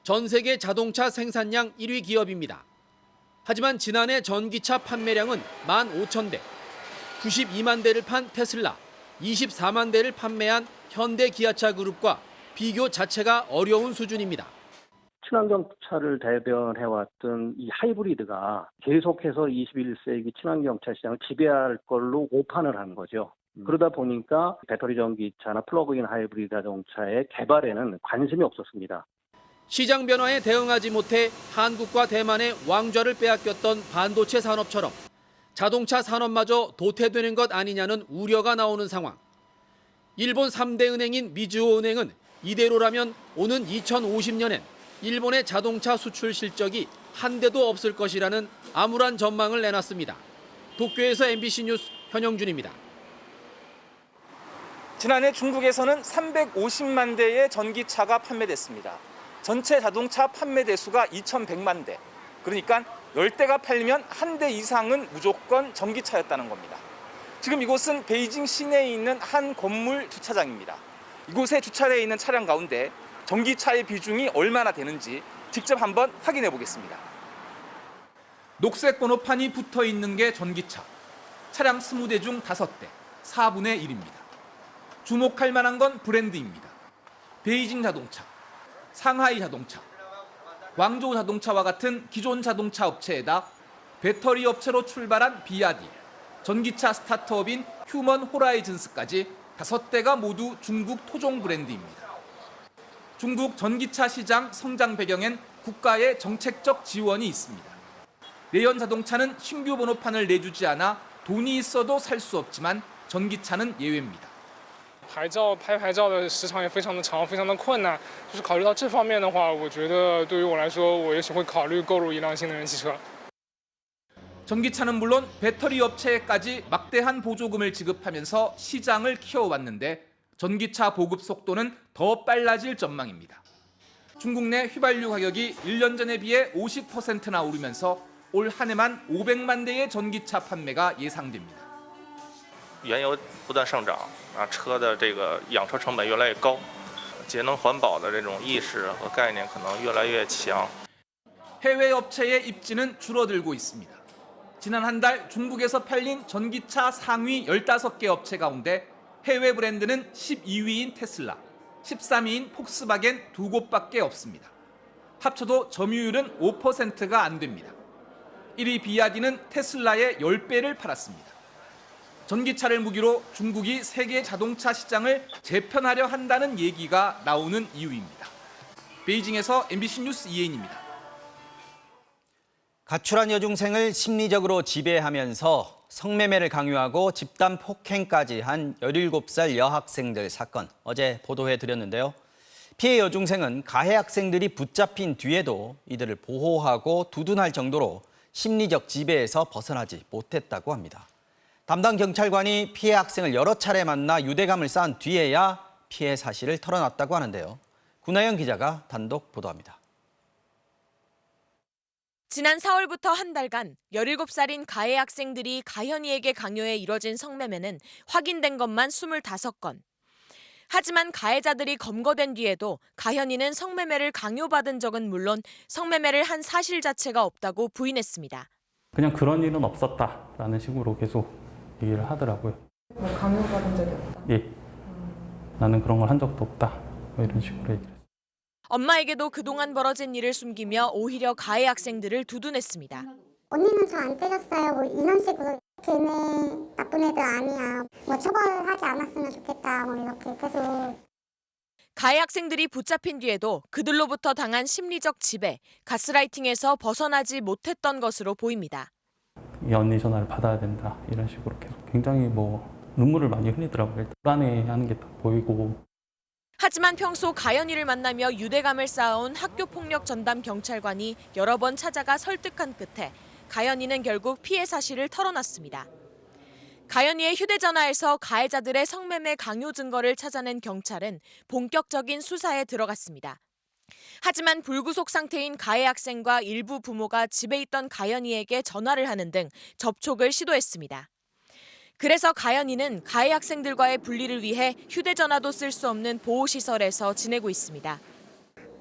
전 세계 자동차 생산량 1위 기업입니다. 하지만 지난해 전기차 판매량은 15,000대, 92만 대를 판 테슬라, 24만 대를 판매한 현대 기아차 그룹과 비교 자체가 어려운 수준입니다. 친환경차를 대변해왔던 이 하이브리드가 계속해서 21세기 친환경차 시장을 지배할 걸로 오판을 한 거죠. 그러다 보니까 배터리 전기차나 플러그인 하이브리드 자동차의 개발에는 관심이 없었습니다. 시장 변화에 대응하지 못해 한국과 대만의 왕좌를 빼앗겼던 반도체 산업처럼 자동차 산업마저 도태되는 것 아니냐는 우려가 나오는 상황. 일본 3대 은행인 미즈호 은행은 이대로라면 오는 2050년엔 일본의 자동차 수출 실적이 한 대도 없을 것이라는 암울한 전망을 내놨습니다. 도쿄에서 MBC 뉴스 현영준입니다. 지난해 중국에서는 350만 대의 전기차가 판매됐습니다. 전체 자동차 판매 대수가 2,100만 대. 그러니까 10대가 팔리면 한 대 이상은 무조건 전기차였다는 겁니다. 지금 이곳은 베이징 시내에 있는 한 건물 주차장입니다. 이곳에 주차되어 있는 차량 가운데 전기차의 비중이 얼마나 되는지 직접 한번 확인해 보겠습니다. 녹색 번호판이 붙어 있는 게 전기차. 차량 20대 중 5대, 4분의 1입니다. 주목할 만한 건 브랜드입니다. 베이징 자동차, 상하이 자동차, 광저우 자동차와 같은 기존 자동차 업체에다 배터리 업체로 출발한 비아디, 전기차 스타트업인 휴먼 호라이즌스까지 5대가 모두 중국 토종 브랜드입니다. 중국 전기차 시장 성장 배경엔 국가의 정책적 지원이 있습니다. 내연 자동차는 신규 번호판을 내주지 않아 돈이 있어도 살 수 없지만 전기차는 예외입니다. 牌照拍牌照的时长也非常的长，非常的困难。就是考虑到这方面的话，我觉得对于我来说，我也许会考虑购入一辆新能源汽车。 전기차는 물론 배터리 업체에까지 막대한 보조금을 지급하면서 시장을 키워왔는데 전기차 보급 속도는 더 빨라질 전망입니다. 중국 내 휘발유 가격이 1년 전에 비해 50%나 오르면서 올 한 해만 500만 대의 전기차 판매가 예상됩니다. 原油不断上涨啊，车的这个养车成本越来越高，节能环保的这种意识和概念可能越来越强。 해외 업체의 입지는 줄어들고 있습니다. 지난 한 달 중국에서 팔린 전기차 상위 15개 업체 가운데 해외 브랜드는 12위인 테슬라, 13위인 폭스바겐 2곳밖에 없습니다. 합쳐도 점유율은 5%가 안 됩니다. 1위 비아디는 테슬라의 10배를 팔았습니다. 전기차를 무기로 중국이 세계 자동차 시장을 재편하려 한다는 얘기가 나오는 이유입니다. 베이징에서 MBC 뉴스 이혜인입니다. 가출한 여중생을 심리적으로 지배하면서 성매매를 강요하고 집단 폭행까지 한 17살 여학생들 사건 어제 보도해드렸는데요. 피해 여중생은 가해 학생들이 붙잡힌 뒤에도 이들을 보호하고 두둔할 정도로 심리적 지배에서 벗어나지 못했다고 합니다. 담당 경찰관이 피해 학생을 여러 차례 만나 유대감을 쌓은 뒤에야 피해 사실을 털어놨다고 하는데요. 구나영 기자가 단독 보도합니다. 지난 4월부터 한 달간 17살인 가해 학생들이 가현이에게 강요해 이뤄진 성매매는 확인된 것만 25건. 하지만 가해자들이 검거된 뒤에도 가현이는 성매매를 강요받은 적은 물론 성매매를 한 사실 자체가 없다고 부인했습니다. 그냥 그런 일은 없었다라는 식으로 계속 얘기를 하더라고요. 뭐 강요받은 적이 없다? 예. 나는 그런 걸 한 적도 없다. 뭐 이런 식으로 얘기를 했어요. 엄마에게도 그동안 벌어진 일을 숨기며 오히려 가해 학생들을 두둔했습니다. 언니는 저 안 때렸어요. 뭐 이런 식으로 걔네 나쁜 애들 아니야. 뭐 처벌하지 않았으면 좋겠다. 뭐 이렇게 계속. 가해 학생들이 붙잡힌 뒤에도 그들로부터 당한 심리적 지배, 가스라이팅에서 벗어나지 못했던 것으로 보입니다. 이 언니 전화를 받아야 된다. 이런 식으로 계속 굉장히 눈물을 많이 흘리더라고요. 불안해하는 게 보이고. 하지만 평소 가연이를 만나며 유대감을 쌓아온 학교폭력 전담 경찰관이 여러 번 찾아가 설득한 끝에 가연이는 결국 피해 사실을 털어놨습니다. 가연이의 휴대전화에서 가해자들의 성매매 강요 증거를 찾아낸 경찰은 본격적인 수사에 들어갔습니다. 하지만 불구속 상태인 가해 학생과 일부 부모가 집에 있던 가연이에게 전화를 하는 등 접촉을 시도했습니다. 그래서 가연이는 가해 학생들과의 분리를 위해 휴대전화도 쓸 수 없는 보호시설에서 지내고 있습니다.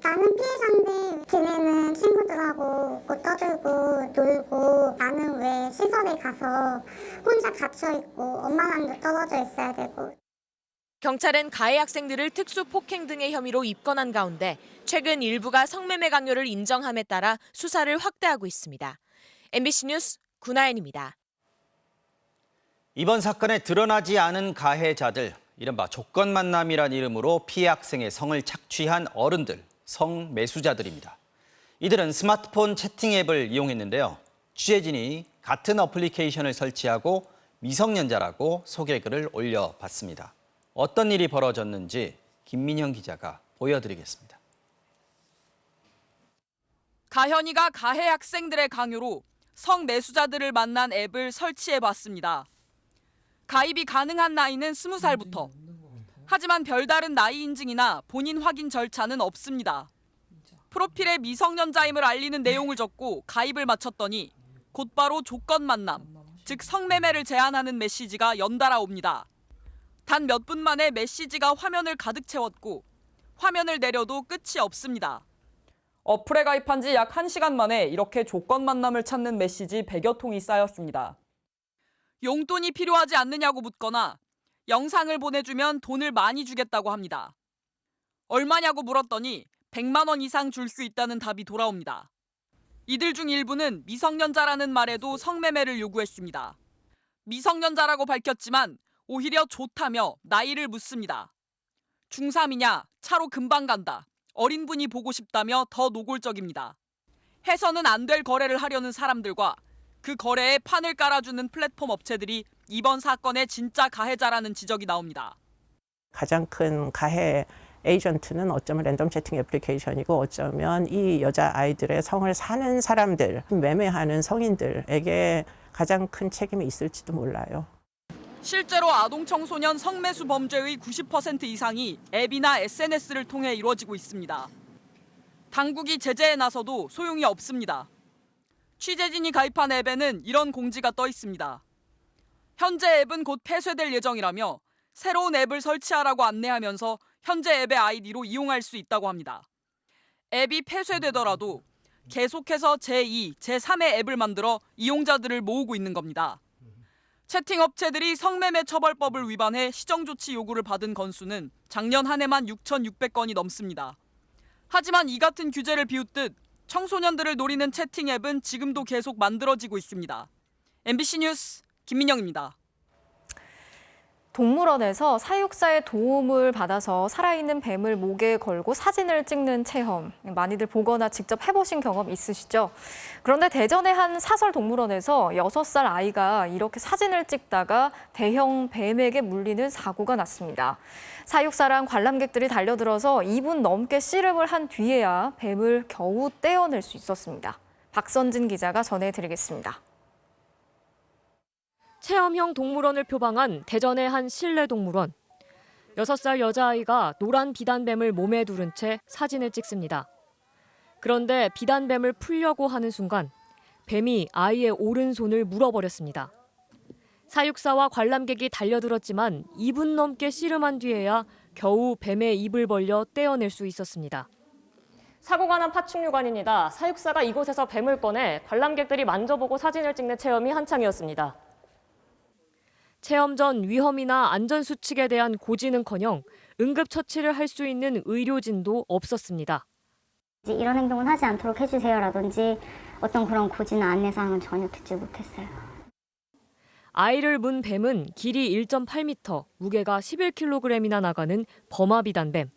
나는 피해자인데 걔네는 친구들하고 뭐 떠들고 놀고 나는 왜 시설에 가서 혼자 갇혀있고 엄마랑도 떨어져 있어야 되고 경찰은 가해 학생들을 특수폭행 등의 혐의로 입건한 가운데 최근 일부가 성매매 강요를 인정함에 따라 수사를 확대하고 있습니다. MBC 뉴스 구나연입니다. 이번 사건에 드러나지 않은 가해자들, 이른바 조건 만남이란 이름으로 피해 학생의 성을 착취한 어른들, 성매수자들입니다. 이들은 스마트폰 채팅 앱을 이용했는데요. 취재진이 같은 어플리케이션을 설치하고 미성년자라고 소개글을 올려봤습니다. 어떤 일이 벌어졌는지 김민형 기자가 보여드리겠습니다. 가현이가 가해 학생들의 강요로 성매수자들을 만난 앱을 설치해봤습니다. 가입이 가능한 나이는 20살부터. 하지만 별다른 나이 인증이나 본인 확인 절차는 없습니다. 프로필에 미성년자임을 알리는 내용을 적고 가입을 마쳤더니 곧바로 조건 만남, 즉 성매매를 제안하는 메시지가 연달아 옵니다. 단 몇 분 만에 메시지가 화면을 가득 채웠고 화면을 내려도 끝이 없습니다. 어플에 가입한 지 약 1시간 만에 이렇게 조건 만남을 찾는 메시지 100여 통이 쌓였습니다. 용돈이 필요하지 않느냐고 묻거나 영상을 보내주면 돈을 많이 주겠다고 합니다. 얼마냐고 물었더니 100만 원 이상 줄 수 있다는 답이 돌아옵니다. 이들 중 일부는 미성년자라는 말에도 성매매를 요구했습니다. 미성년자라고 밝혔지만 오히려 좋다며 나이를 묻습니다. 중3이냐, 차로 금방 간다, 어린 분이 보고 싶다며 더 노골적입니다. 해서는 안 될 거래를 하려는 사람들과 그 거래에 판을 깔아주는 플랫폼 업체들이 이번 사건의 진짜 가해자라는 지적이 나옵니다. 가장 큰 가해 에이전트는 어쩌면 랜덤 채팅 애플리케이션이고 어쩌면 이 여자아이들의 성을 사는 사람들, 매매하는 성인들에게 가장 큰 책임이 있을지도 몰라요. 실제로 아동 청소년 성매수 범죄의 90% 이상이 앱이나 SNS를 통해 이루어지고 있습니다. 당국이 제재에 나서도 소용이 없습니다. 취재진이 가입한 앱에는 이런 공지가 떠 있습니다. 현재 앱은 곧 폐쇄될 예정이라며 새로운 앱을 설치하라고 안내하면서 현재 앱의 아이디로 이용할 수 있다고 합니다. 앱이 폐쇄되더라도 계속해서 제2, 제3의 앱을 만들어 이용자들을 모으고 있는 겁니다. 채팅 업체들이 성매매 처벌법을 위반해 시정조치 요구를 받은 건수는 작년 한 해만 6,600건이 넘습니다. 하지만 이 같은 규제를 비웃듯 청소년들을 노리는 채팅 앱은 지금도 계속 만들어지고 있습니다. MBC 뉴스 김민영입니다. 동물원에서 사육사의 도움을 받아서 살아있는 뱀을 목에 걸고 사진을 찍는 체험, 많이들 보거나 직접 해보신 경험 있으시죠? 그런데 대전의 한 사설 동물원에서 6살 아이가 이렇게 사진을 찍다가 대형 뱀에게 물리는 사고가 났습니다. 사육사랑 관람객들이 달려들어서 2분 넘게 씨름을 한 뒤에야 뱀을 겨우 떼어낼 수 있었습니다. 박선진 기자가 전해드리겠습니다. 체험형 동물원을 표방한 대전의 한 실내 동물원. 6살 여자아이가 노란 비단뱀을 몸에 두른 채 사진을 찍습니다. 그런데 비단뱀을 풀려고 하는 순간 뱀이 아이의 오른손을 물어버렸습니다. 사육사와 관람객이 달려들었지만 2분 넘게 씨름한 뒤에야 겨우 뱀의 입을 벌려 떼어낼 수 있었습니다. 사고가 난 파충류관입니다. 사육사가 이곳에서 뱀을 꺼내 관람객들이 만져보고 사진을 찍는 체험이 한창이었습니다. 체험 전 위험이나 안전 수칙에 대한 고지는커녕 응급처치를 할 수 있는 의료진도 없었습니다. 이런 행동은 하지 않도록 해주세요라든지 어떤 그런 고지나 안내사항은 전혀 듣지 못했어요. 아이를 문 뱀은 길이 1.8m, 무게가 11kg이나 나가는 버마비단뱀.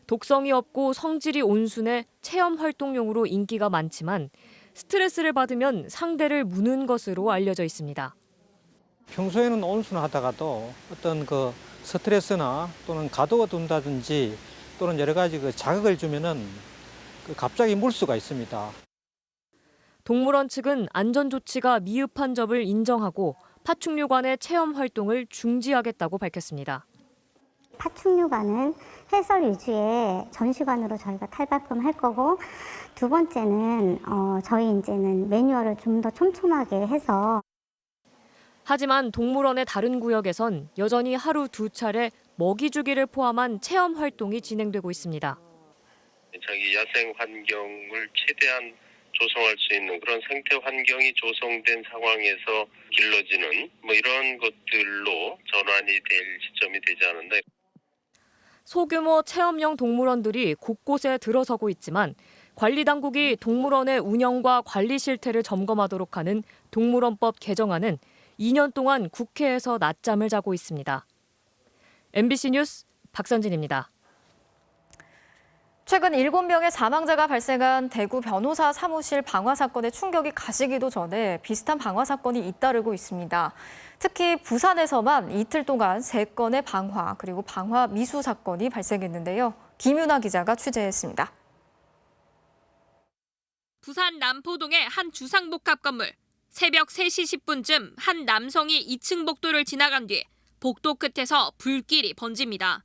독성이 없고 성질이 온순해 체험 활동용으로 인기가 많지만 스트레스를 받으면 상대를 무는 것으로 알려져 있습니다. 평소에는 온순하다가도 어떤 그 스트레스나 또는 가도가 둔다든지 또는 여러 가지 그 자극을 주면은 갑자기 물 수가 있습니다. 동물원 측은 안전 조치가 미흡한 점을 인정하고 파충류관의 체험 활동을 중지하겠다고 밝혔습니다. 파충류관은 해설 위주의 전시관으로 저희가 탈바꿈할 거고, 두 번째는 저희 이제는 매뉴얼을 좀 더 촘촘하게 해서. 하지만 동물원의 다른 구역에선 여전히 하루 2차례 먹이 주기를 포함한 체험 활동이 진행되고 있습니다. 자기 야생 환경을 최대한 조성할 수 있는 그런 생태 환경이 조성된 상황에서 길러지는 이런 것들로 전환이 될 시점이 되지 않았나. 소규모 체험형 동물원들이 곳곳에 들어서고 있지만 관리 당국이 동물원의 운영과 관리 실태를 점검하도록 하는 동물원법 개정안은 2년 동안 국회에서 낮잠을 자고 있습니다. MBC 뉴스 박선진입니다. 최근 7명의 사망자가 발생한 대구 변호사 사무실 방화 사건의 충격이 가시기도 전에 비슷한 방화 사건이 잇따르고 있습니다. 특히 부산에서만 이틀 동안 3건의 방화 그리고 방화 미수 사건이 발생했는데요. 김윤아 기자가 취재했습니다. 부산 남포동의 한 주상복합 건물. 새벽 3시 10분쯤 한 남성이 2층 복도를 지나간 뒤 복도 끝에서 불길이 번집니다.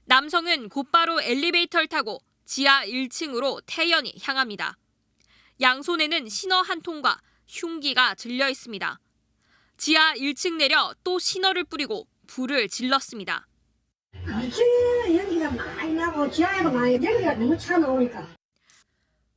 남성은 곧바로 엘리베이터를 타고 지하 1층으로 태연히 향합니다. 양손에는 신어 한 통과 흉기가 들려 있습니다. 지하 1층 내려 또 신어를 뿌리고 불을 질렀습니다. 2층 연기가 많이 나고 지하에도 많이 연기가 너무 차 나오니까.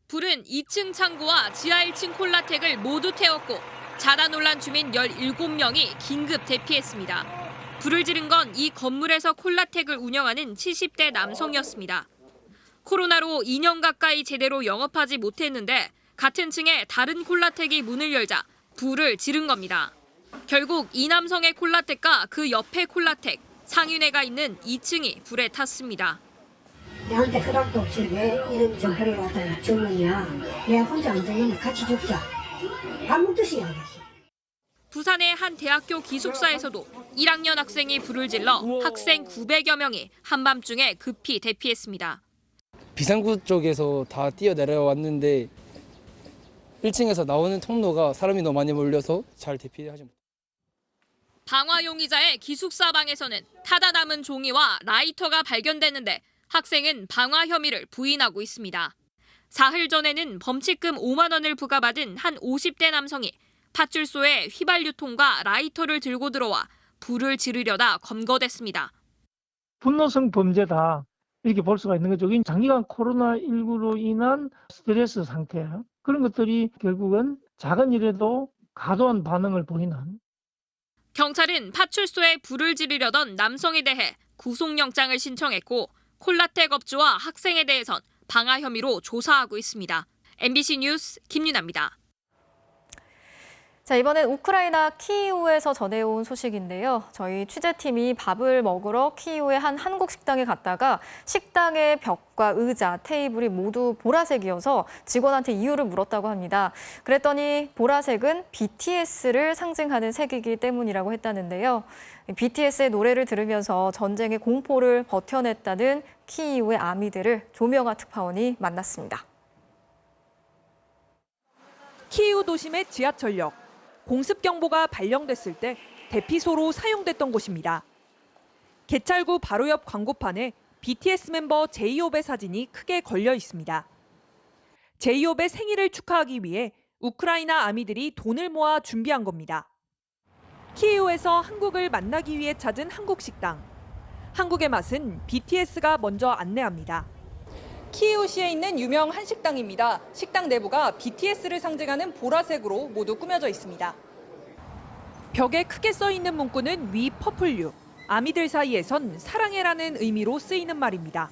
불은 2층 창고와 지하 1층 콜라텍을 모두 태웠고 자다 놀란 주민 17명이 긴급 대피했습니다. 불을 지른 건 이 건물에서 콜라텍을 운영하는 70대 남성이었습니다. 코로나로 2년 가까이 제대로 영업하지 못했는데 같은 층에 다른 콜라텍이 문을 열자 불을 지른 겁니다. 결국 이 남성의 콜라텍과 그 옆의 콜라텍, 상인회가 있는 2층이 불에 탔습니다. 내한테 허락도 없이 왜 이런 정보를 갖다가 죽느냐. 내가 혼자 안 죽으면 같이 죽자. 아무 뜻이 아니었어. 부산의 한 대학교 기숙사에서도 1학년 학생이 불을 질러 학생 900여 명이 한밤중에 급히 대피했습니다. 비상구 쪽에서 다 뛰어내려왔는데 1층에서 나오는 통로가 사람이 너무 많이 몰려서 잘 대피하지 못했어요. 방화 용의자의 기숙사 방에서는 타다 남은 종이와 라이터가 발견됐는데 학생은 방화 혐의를 부인하고 있습니다. 사흘 전에는 범칙금 5만 원을 부과받은 한 50대 남성이 파출소에 휘발유통과 라이터를 들고 들어와 불을 지르려다 검거됐습니다. 분노성 범죄다 이렇게 볼 수가 있는 거죠. 장기간 코로나19로 인한 스트레스 상태 그런 것들이 결국은 작은 일에도 과도한 반응을 보이는. 경찰은 파출소에 불을 지르려던 남성에 대해 구속영장을 신청했고 콜라텍 업주와 학생에 대해선 방화 혐의로 조사하고 있습니다. MBC 뉴스 김윤아입니다. 자, 이번엔 우크라이나 키이우에서 전해온 소식인데요. 저희 취재팀이 밥을 먹으러 키이우의 한 한국 식당에 갔다가 식당의 벽과 의자, 테이블이 모두 보라색이어서 직원한테 이유를 물었다고 합니다. 그랬더니 보라색은 BTS를 상징하는 색이기 때문이라고 했다는데요. BTS의 노래를 들으면서 전쟁의 공포를 버텨냈다는 키이우의 아미들을 조명아 특파원이 만났습니다. 키이우 도심의 지하철역. 공습경보가 발령됐을 때 대피소로 사용됐던 곳입니다. 개찰구 바로 옆 광고판에 BTS 멤버 제이홉의 사진이 크게 걸려 있습니다. 제이홉의 생일을 축하하기 위해 우크라이나 아미들이 돈을 모아 준비한 겁니다. 키이우에서 한국을 만나기 위해 찾은 한국 식당. 한국의 맛은 BTS가 먼저 안내합니다. 키이우시에 있는 유명 한식당입니다. 식당 내부가 BTS를 상징하는 보라색으로 모두 꾸며져 있습니다. 벽에 크게 써 있는 문구는 위 퍼플유, 아미들 사이에선 사랑해라는 의미로 쓰이는 말입니다.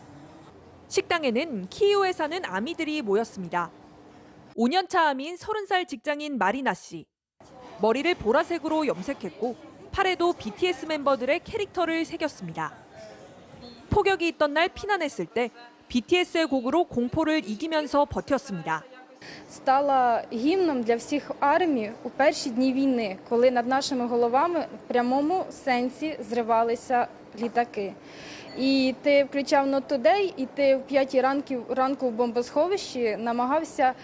식당에는 키이우에 사는 아미들이 모였습니다. 5년차 아미인 30살 직장인 마리나 씨. 머리를 보라색으로 염색했고 팔에도 BTS 멤버들의 캐릭터를 새겼습니다. 폭격이 있던 날 피난했을 때 BTS의 곡으로 공포를 이기면서 버텼습니다. Стала гімном для всіх армій у перші дні війни, коли над нашими головами в прямому сенсі зривалися літаки. І ти включав Not Today, і ти в 5 ранку в бомбосховищі намагався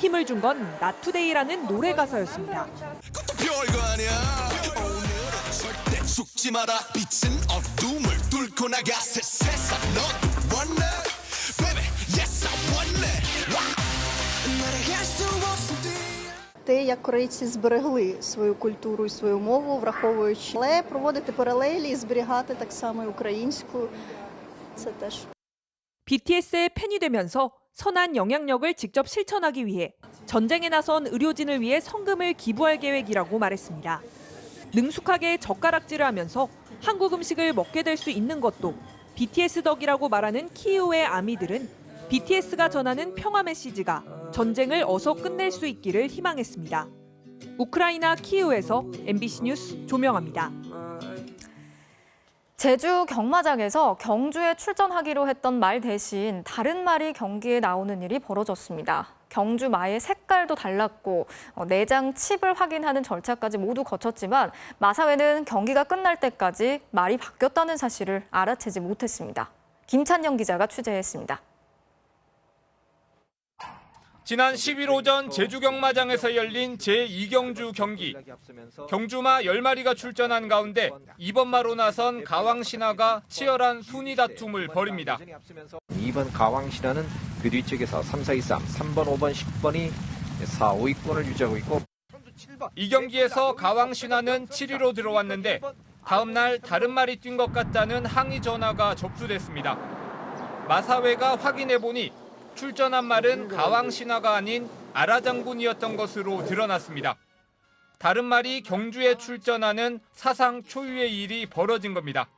힘을 준 건 Not Today라는 노래 가사였습니다. 죽지 마라 빛은 어둠을 뚫고 나가 세상 넌 원해 baby yes I want it те, як корейці зберегли свою культуру і свою мову, враховуючи, але проводити паралелі і зберігати так само і українську, це теж. BTS의 팬이 되면서 선한 영향력을 직접 실천하기 위해 전쟁에 나선 의료진을 위해 성금을 기부할 계획이라고 말했습니다. 능숙하게 젓가락질을 하면서 한국 음식을 먹게 될 수 있는 것도 BTS 덕이라고 말하는 키이우의 아미들은 BTS가 전하는 평화 메시지가 전쟁을 어서 끝낼 수 있기를 희망했습니다. 우크라이나 키이우에서 MBC 뉴스 조명아입니다. 제주 경마장에서 경주에 출전하기로 했던 말 대신 다른 말이 경기에 나오는 일이 벌어졌습니다. 경주 마의 색깔도 달랐고 내장 칩을 확인하는 절차까지 모두 거쳤지만 마사회는 경기가 끝날 때까지 말이 바뀌었다는 사실을 알아채지 못했습니다. 김찬영 기자가 취재했습니다. 지난 10일 오전 제주 경마장에서 열린 제2경주 경기. 경주마 10마리가 출전한 가운데 2번마로 나선 가왕신화가 치열한 순위 다툼을 벌입니다. 2번 가왕신화는 그 뒤쪽에서 3, 4, 2, 3, 3번, 5번, 10번이 4, 5, 6번을 유지하고 있고 이 경기에서 가왕신화는 7위로 들어왔는데 다음 날 다른 말이 뛴 것 같다는 항의 전화가 접수됐습니다. 마사회가 확인해보니 출전한 말은 가왕신화가 아닌 아라장군이었던 것으로 드러났습니다. 다른 말이 경주에 출전하는 사상 초유의 일이 벌어진 겁니다.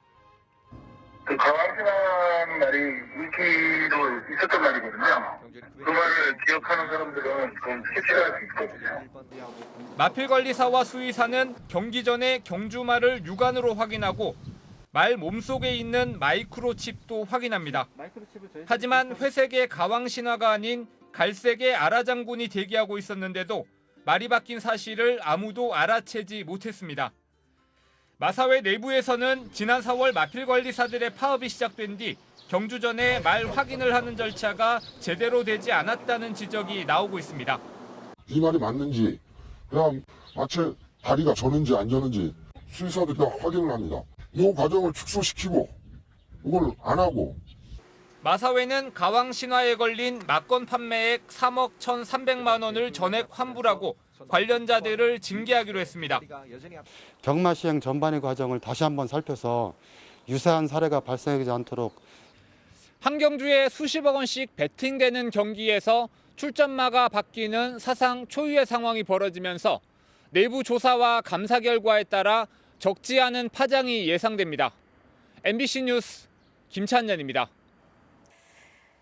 그 가왕신화라는 말이 인기도 있었던 말이거든요. 그 말을 기억하는 사람들은 좀 캐치할 수 있거든요. 마필관리사와 수의사는 경기 전에 경주말을 육안으로 확인하고 말 몸속에 있는 마이크로칩도 확인합니다. 하지만 회색의 가왕신화가 아닌 갈색의 아라장군이 대기하고 있었는데도 말이 바뀐 사실을 아무도 알아채지 못했습니다. 마사회 내부에서는 지난 4월 마필관리사들의 파업이 시작된 뒤 경주전에 말 확인을 하는 절차가 제대로 되지 않았다는 지적이 나오고 있습니다. 이 말이 맞는지, 그냥 마치 다리가 저는지 안 저는지 수의사들이 다 확인을 합니다. 이 과정을 축소시키고 이걸 안 하고. 마사회는 가왕신화에 걸린 막건 판매액 3억 1,300만 원을 전액 환불하고 관련자들을 징계하기로 했습니다. 경마 시행 전반의 과정을 다시 한번 살펴서 유사한 사례가 발생하지 않도록. 한 경주에 수십억 원씩 베팅되는 경기에서 출전마가 바뀌는 사상 초유의 상황이 벌어지면서 내부 조사와 감사 결과에 따라 적지 않은 파장이 예상됩니다. MBC 뉴스 김찬년입니다.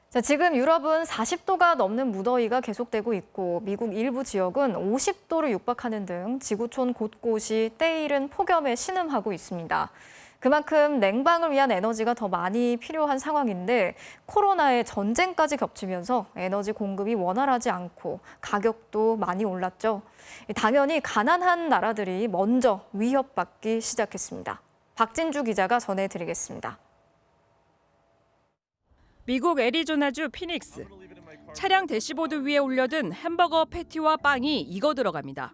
자, 지금 유럽은 40도가 넘는 무더위가 계속되고 있고 미국 일부 지역은 50도를 육박하는 등 지구촌 곳곳이 때이른 폭염에 신음하고 있습니다. 그만큼 냉방을 위한 에너지가 더 많이 필요한 상황인데 코로나의 전쟁까지 겹치면서 에너지 공급이 원활하지 않고 가격도 많이 올랐죠. 당연히 가난한 나라들이 먼저 위협받기 시작했습니다. 박진주 기자가 전해드리겠습니다. 미국 애리조나주 피닉스. 차량 대시보드 위에 올려둔 햄버거 패티와 빵이 익어 들어갑니다.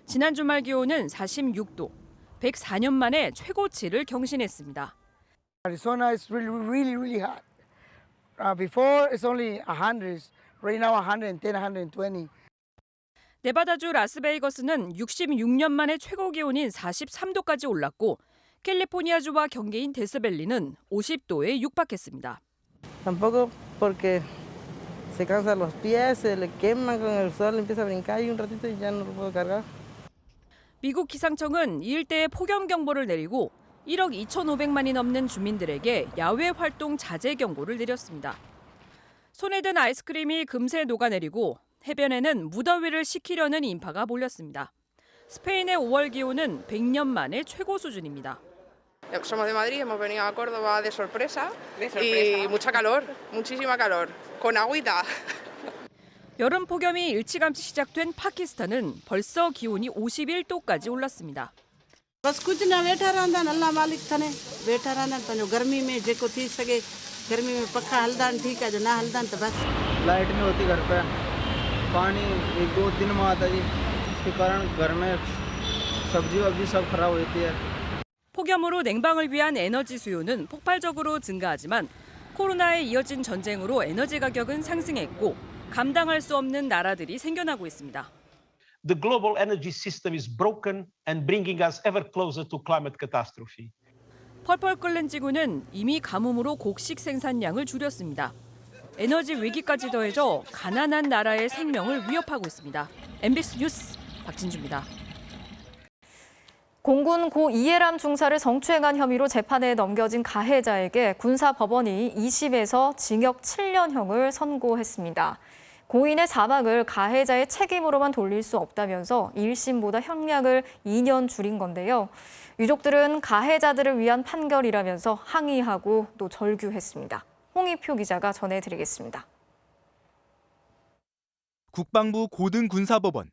지난 주말 기온은 46도. 104년 만에 최고치를 경신했습니다. Arizona is really hot. Before it's only 100. Right now 110, 120. 네바다주 라스베이거스는 66년 만에 최고 기온인 43도까지 올랐고 캘리포니아주와 경계인 데스밸리는 50도에 육박했습니다. Tampoco porque se cansan los pies, se le queman con el sol, empieza a brincar y un ratito y ya no lo puedo cargar. 미국 기상청은 이 일대에 폭염 경보를 내리고 1억 2,500만이 넘는 주민들에게 야외 활동 자제 경고를 내렸습니다. 손에 든 아이스크림이 금세 녹아내리고 해변에는 무더위를 식히려는 인파가 몰렸습니다. 스페인의 5월 기온은 100년 만에 최고 수준입니다. Somos de Madrid, hemos venido a Córdoba de sorpresa y mucha calor, muchísima calor, con agüita. 여름 폭염이 일찌감치 시작된 파키스탄은 벌써 기온이 51도까지 올랐습니다. बस कुछ ना बैठा रहंदा अल्लाह मालिक थने बैठा रहंदा पंहिंजो गर्मी में जेको थी सके गर्मी में पखा हलदा ठीक है जो ना हलदा तो बस लाइट नहीं होती घर पे पानी 1-2 दिन में आता जी इसके कारण घर में सब्जी वब्जी सब खराब होती है. 폭염으로 냉방을 위한 에너지 수요는 폭발적으로 증가하지만 코로나에 이어진 전쟁으로 에너지 가격은 상승했고 감당할 수 없는 나라들이 생겨나고 있습니다. The global energy system is broken and bringing us ever closer to climate catastrophe. 펄펄 끓는 지구는 이미 가뭄으로 곡식 생산량을 줄였습니다. 에너지 위기까지 더해져 가난한 나라의 생명을 위협하고 있습니다. MBC 뉴스 박진주입니다. 공군 고 이해람 중사를 성추행한 혐의로 재판에 넘겨진 가해자에게 군사법원이 20에서 징역 7년형을 선고했습니다. 고인의 사망을 가해자의 책임으로만 돌릴 수 없다면서 1심보다 형량을 2년 줄인 건데요. 유족들은 가해자들을 위한 판결이라면서 항의하고 또 절규했습니다. 홍희표 기자가 전해드리겠습니다. 국방부 고등군사법원.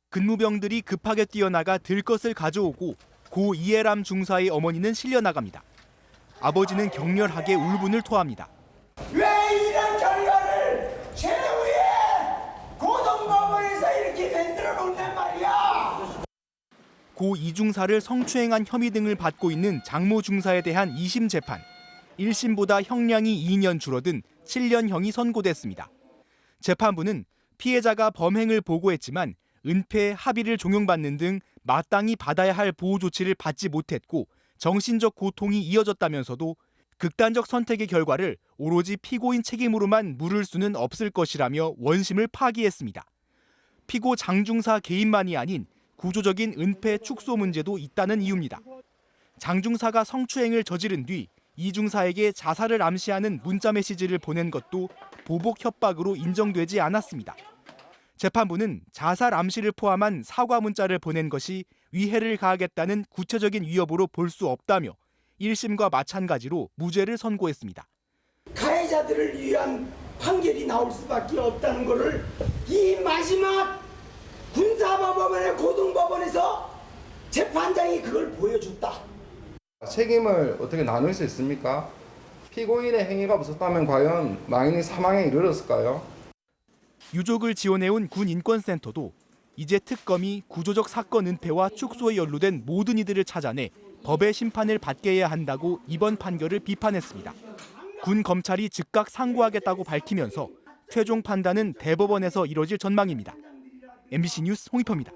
근무병들이 급하게 뛰어나가 들 것을 가져오고 고 이해람 중사의 어머니는 실려나갑니다. 아버지는 격렬하게 울분을 토합니다. 왜 이런 결과를 최후에 고등법원에서 이렇게 만들어 놓는단 말이야. 고 이중사를 성추행한 혐의 등을 받고 있는 장모 중사에 대한 2심 재판. 1심보다 형량이 2년 줄어든 7년형이 선고됐습니다. 재판부는 피해자가 범행을 보고했지만 은폐, 합의를 종용받는 등 마땅히 받아야 할 보호 조치를 받지 못했고 정신적 고통이 이어졌다면서도 극단적 선택의 결과를 오로지 피고인 책임으로만 물을 수는 없을 것이라며 원심을 파기했습니다. 피고 장중사 개인만이 아닌 구조적인 은폐 축소 문제도 있다는 이유입니다. 장중사가 성추행을 저지른 뒤 이중사에게 자살을 암시하는 문자 메시지를 보낸 것도 보복 협박으로 인정되지 않았습니다. 재판부는 자살 암시를 포함한 사과 문자를 보낸 것이 위해를 가하겠다는 구체적인 위협으로 볼 수 없다며 1심과 마찬가지로 무죄를 선고했습니다. 가해자들을 위한 판결이 나올 수밖에 없다는 것을 이 마지막 군사법원의 고등법원에서 재판장이 그걸 보여줬다. 책임을 어떻게 나눌 수 있습니까? 피고인의 행위가 없었다면 과연 망인이 사망에 이르렀을까요? 유족을 지원해온 군인권센터도 이제 특검이 구조적 사건 은폐와 축소에 연루된 모든 이들을 찾아내 법의 심판을 받게 해야 한다고 이번 판결을 비판했습니다. 군 검찰이 즉각 상고하겠다고 밝히면서 최종 판단은 대법원에서 이뤄질 전망입니다. MBC 뉴스 홍희표입니다.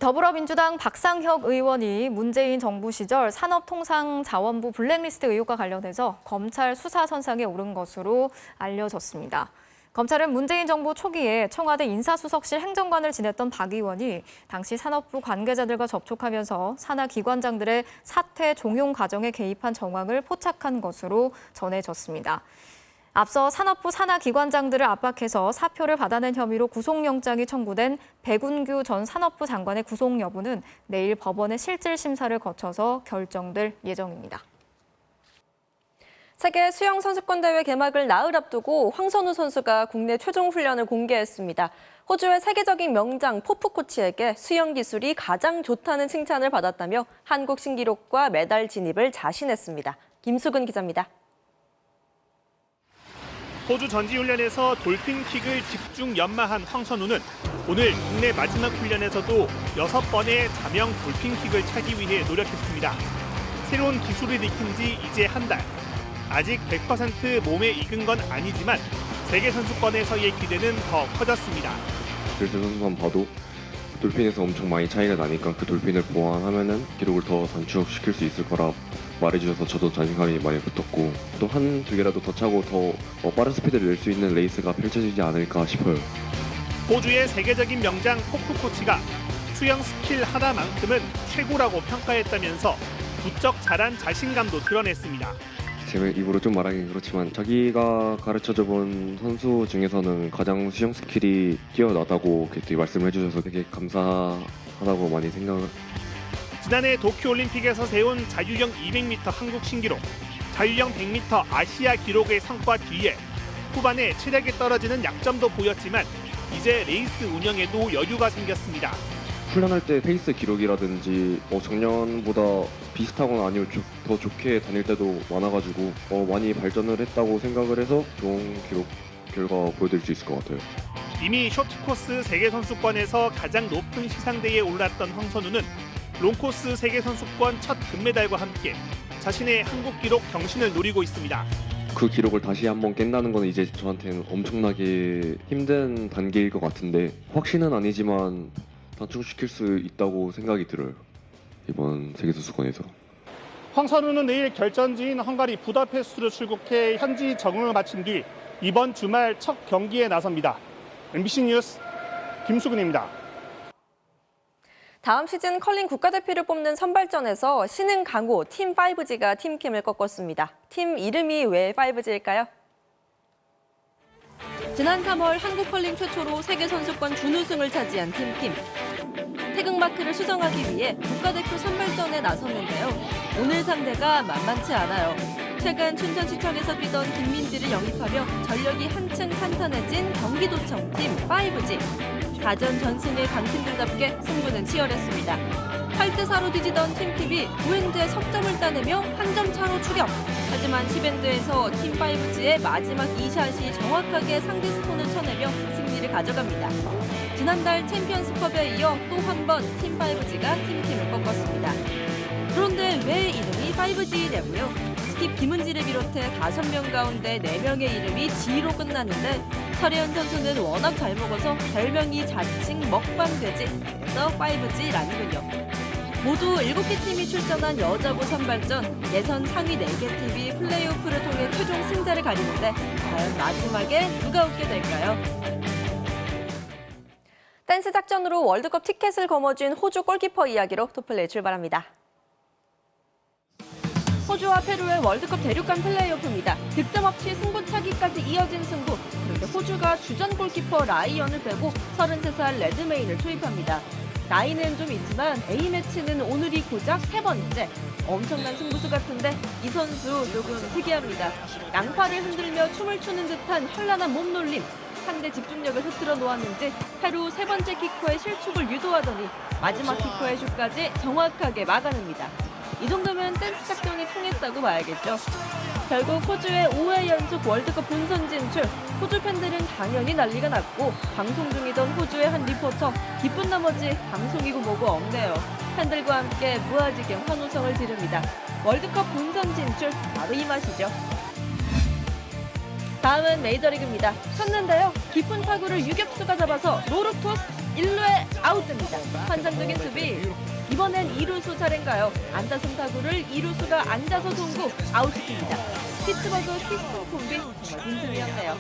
더불어민주당 박상혁 의원이 문재인 정부 시절 산업통상자원부 블랙리스트 의혹과 관련해서 검찰 수사선상에 오른 것으로 알려졌습니다. 검찰은 문재인 정부 초기에 청와대 인사수석실 행정관을 지냈던 박 의원이 당시 산업부 관계자들과 접촉하면서 산하기관장들의 사퇴 종용 과정에 개입한 정황을 포착한 것으로 전해졌습니다. 앞서 산업부 산하기관장들을 압박해서 사표를 받아낸 혐의로 구속영장이 청구된 백운규 전 산업부 장관의 구속 여부는 내일 법원의 실질심사를 거쳐서 결정될 예정입니다. 세계 수영 선수권 대회 개막을 나흘 앞두고 황선우 선수가 국내 최종 훈련을 공개했습니다. 호주의 세계적인 명장 포프 코치에게 수영 기술이 가장 좋다는 칭찬을 받았다며 한국 신기록과 메달 진입을 자신했습니다. 김수근 기자입니다. 호주 전지훈련에서 돌핀킥을 집중 연마한 황선우는 오늘 국내 마지막 훈련에서도 6번의 자명 돌핀킥을 차기 위해 노력했습니다. 새로운 기술을 익힌 지 이제 한 달. 아직 100% 몸에 익은 건 아니지만 세계선수권에서의 기대는 더 커졌습니다. 델슨 선수만 봐도 돌핀에서 엄청 많이 차이가 나니까 그 돌핀을 보완하면은 기록을 더 단축시킬 수 있을 거라 말해주셔서 저도 자신감이 많이 붙었고 또 한두 개라도 더 차고 더 빠른 스피드를 낼 수 있는 레이스가 펼쳐지지 않을까 싶어요. 호주의 세계적인 명장 포프 코치가 수영 스킬 하나만큼은 최고라고 평가했다면서 부쩍 자란 자신감도 드러냈습니다. 제 입으로 좀 말하긴 그렇지만 자기가 가르쳐줘본 선수 중에서는 가장 수영 스킬이 뛰어나다고 되게 말씀을 해주셔서 되게 감사하다고 많이 생각을. 지난해 도쿄올림픽에서 세운 자유형 200m 한국 신기록, 자유형 100m 아시아 기록의 성과 뒤에 후반에 체력이 떨어지는 약점도 보였지만 이제 레이스 운영에도 여유가 생겼습니다. 훈련할 때 페이스 기록이라든지 작년보다 비슷하거나 아니면 더 좋게 다닐 때도 많아가지고 많이 발전을 했다고 생각을 해서 좋은 기록 결과 보여드릴 수 있을 것 같아요. 이미 쇼트코스 세계선수권에서 가장 높은 시상대에 올랐던 황선우는 롱코스 세계선수권 첫 금메달과 함께 자신의 한국 기록 경신을 노리고 있습니다. 그 기록을 다시 한번 깬다는 건 이제 저한테는 엄청나게 힘든 단계일 것 같은데 확신은 아니지만 단축시킬 수 있다고 생각이 들어요. 이번 세계선수권에서. 황선우는 내일 결전지인 헝가리 부다페스트로 출국해 현지 적응을 마친 뒤 이번 주말 첫 경기에 나섭니다. MBC 뉴스 김수근입니다. 다음 시즌 컬링 국가대표를 뽑는 선발전에서 신흥 강호 팀 5G가 팀킴을 꺾었습니다. 팀 이름이 왜 5G일까요? 지난 3월 한국 컬링 최초로 세계선수권 준우승을 차지한 팀킴. 태극마크를 수정하기 위해 국가대표 선발전에 나섰는데요. 오늘 상대가 만만치 않아요. 최근 춘천시청에서 뛰던 김민지를 영입하며 전력이 한층 탄탄해진 경기도청 팀 5G. 다전 전승의 강팀들답게 승부는 치열했습니다. 8대4로 뒤지던 팀킵이 9엔드에 석점을 따내며 한 점 차로 추격. 하지만 10엔드에서 팀 5G의 마지막 2샷이 정확하게 상대 스톤을 쳐내며 승리를 가져갑니다. 지난달 챔피언스컵에 이어 또 한 번 팀 5G가 팀킴을 꺾었습니다. 그런데 왜 이름이 5G냐고요? 스킵 김은지를 비롯해 5명 가운데 4명의 이름이 G로 끝나는데 설혜연 선수는 워낙 잘 먹어서 별명이 자칭 먹방돼지, 그래서 5G라는군요. 모두 7개 팀이 출전한 여자부 선발전, 예선 상위 4개 팀이 플레이오프를 통해 최종 승자를 가리는데 과연 마지막에 누가 웃게 될까요? 댄스 작전으로 월드컵 티켓을 거머쥔 호주 골키퍼 이야기로 토플레이 출발합니다. 호주와 페루의 월드컵 대륙간 플레이오프입니다. 득점 없이 승부차기까지 이어진 승부. 그런데 호주가 주전 골키퍼 라이언을 빼고 33살 레드메인을 투입합니다. 나이는 좀 있지만 A매치는 오늘이 고작 3번째. 엄청난 승부수 같은데 이 선수 조금 특이합니다. 양팔을 흔들며 춤을 추는 듯한 현란한 몸놀림. 상대 집중력을 흐트러 놓았는지 페루 3번째 키커의 실축을 유도하더니 마지막 키커의 슛까지 정확하게 막아냅니다. 이 정도면 댄스 작전이 통했다고 봐야겠죠. 결국 호주의 5회 연속 월드컵 본선 진출. 호주 팬들은 당연히 난리가 났고 방송 중이던 호주의 한 리포터 기쁜 나머지 방송이고 뭐고 없네요. 팬들과 함께 무아지경 환호성을 지릅니다. 월드컵 본선 진출 바로 이 맛이죠. 다음은 메이저리그입니다. 쳤는데요. 깊은 타구를 유격수가 잡아서 노루토스 1루에 아웃됩니다. 환상적인 수비. 이번엔 2루수 차례인가요? 안타성 타구를 2루수가 앉아서 송구 아웃시킵니다. 피츠버그 키스톤 콤비 정말 빈틈이었네요.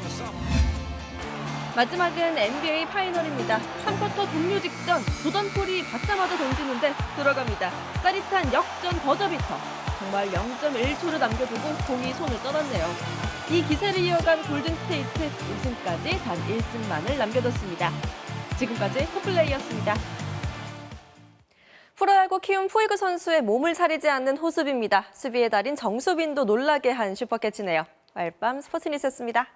마지막은 NBA 파이널입니다. 3쿼터 종료 직전 조던폴이 받자마자 던지는데 들어갑니다. 짜릿한 역전 버저비터. 정말 0.1초를 남겨두고 공이 손을 떠났네요. 이 기세를 이어간 골든스테이트 우승까지 단 1승만을 남겨뒀습니다. 지금까지 토플레이였습니다. 프로야구 키움 푸이그 선수의 몸을 사리지 않는 호수비입니다. 수비의 달인 정수빈도 놀라게 한 슈퍼캐치네요. 와일밤 스포츠뉴스였습니다.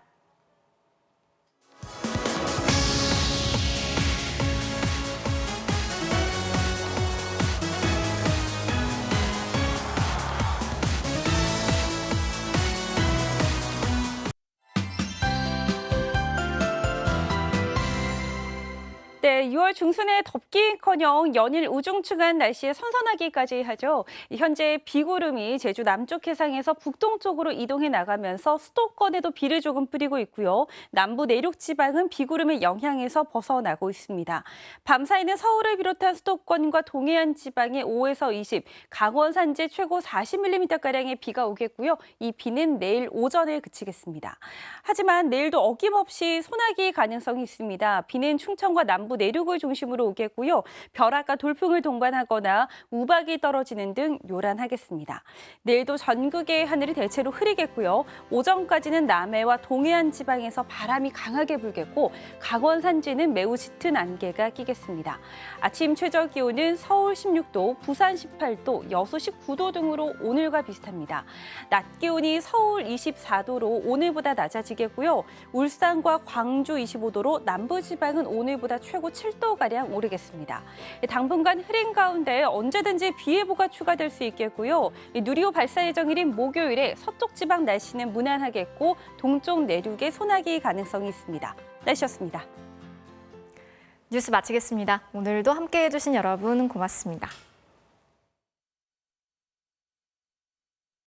네, 6월 중순에 덥기커녕 연일 우중충한 날씨에 선선하기까지 하죠. 현재 비구름이 제주 남쪽 해상에서 북동쪽으로 이동해 나가면서 수도권에도 비를 조금 뿌리고 있고요. 남부 내륙 지방은 비구름의 영향에서 벗어나고 있습니다. 밤 사이는 서울을 비롯한 수도권과 동해안 지방에 5에서 20, 강원 산지 최고 40mm가량의 비가 오겠고요. 이 비는 내일 오전에 그치겠습니다. 하지만 내일도 어김없이 소나기 가능성이 있습니다. 비는 충청과 남부 내륙을 중심으로 오겠고요. 벼락과 돌풍을 동반하거나 우박이 떨어지는 등 요란하겠습니다. 내일도 전국의 하늘이 대체로 흐리겠고요. 오전까지는 남해와 동해안 지방에서 바람이 강하게 불겠고 강원 산지는 매우 짙은 안개가 끼겠습니다. 아침 최저 기온은 서울 16도, 부산 18도, 여수 19도 등으로 오늘과 비슷합니다. 낮 기온이 서울 24도로 오늘보다 낮아지겠고요. 울산과 광주 25도로 남부지방은 오늘보다 최고 7도가량 오르겠습니다. 당분간 흐린 가운데 언제든지 비 예보가 추가될 수 있겠고요. 누리호 발사 예정일인 목요일에 서쪽 지방 날씨는 무난하겠고 동쪽 내륙에 소나기 가능성이 있습니다. 날씨였습니다. 뉴스 마치겠습니다. 오늘도 함께해 주신 여러분 고맙습니다.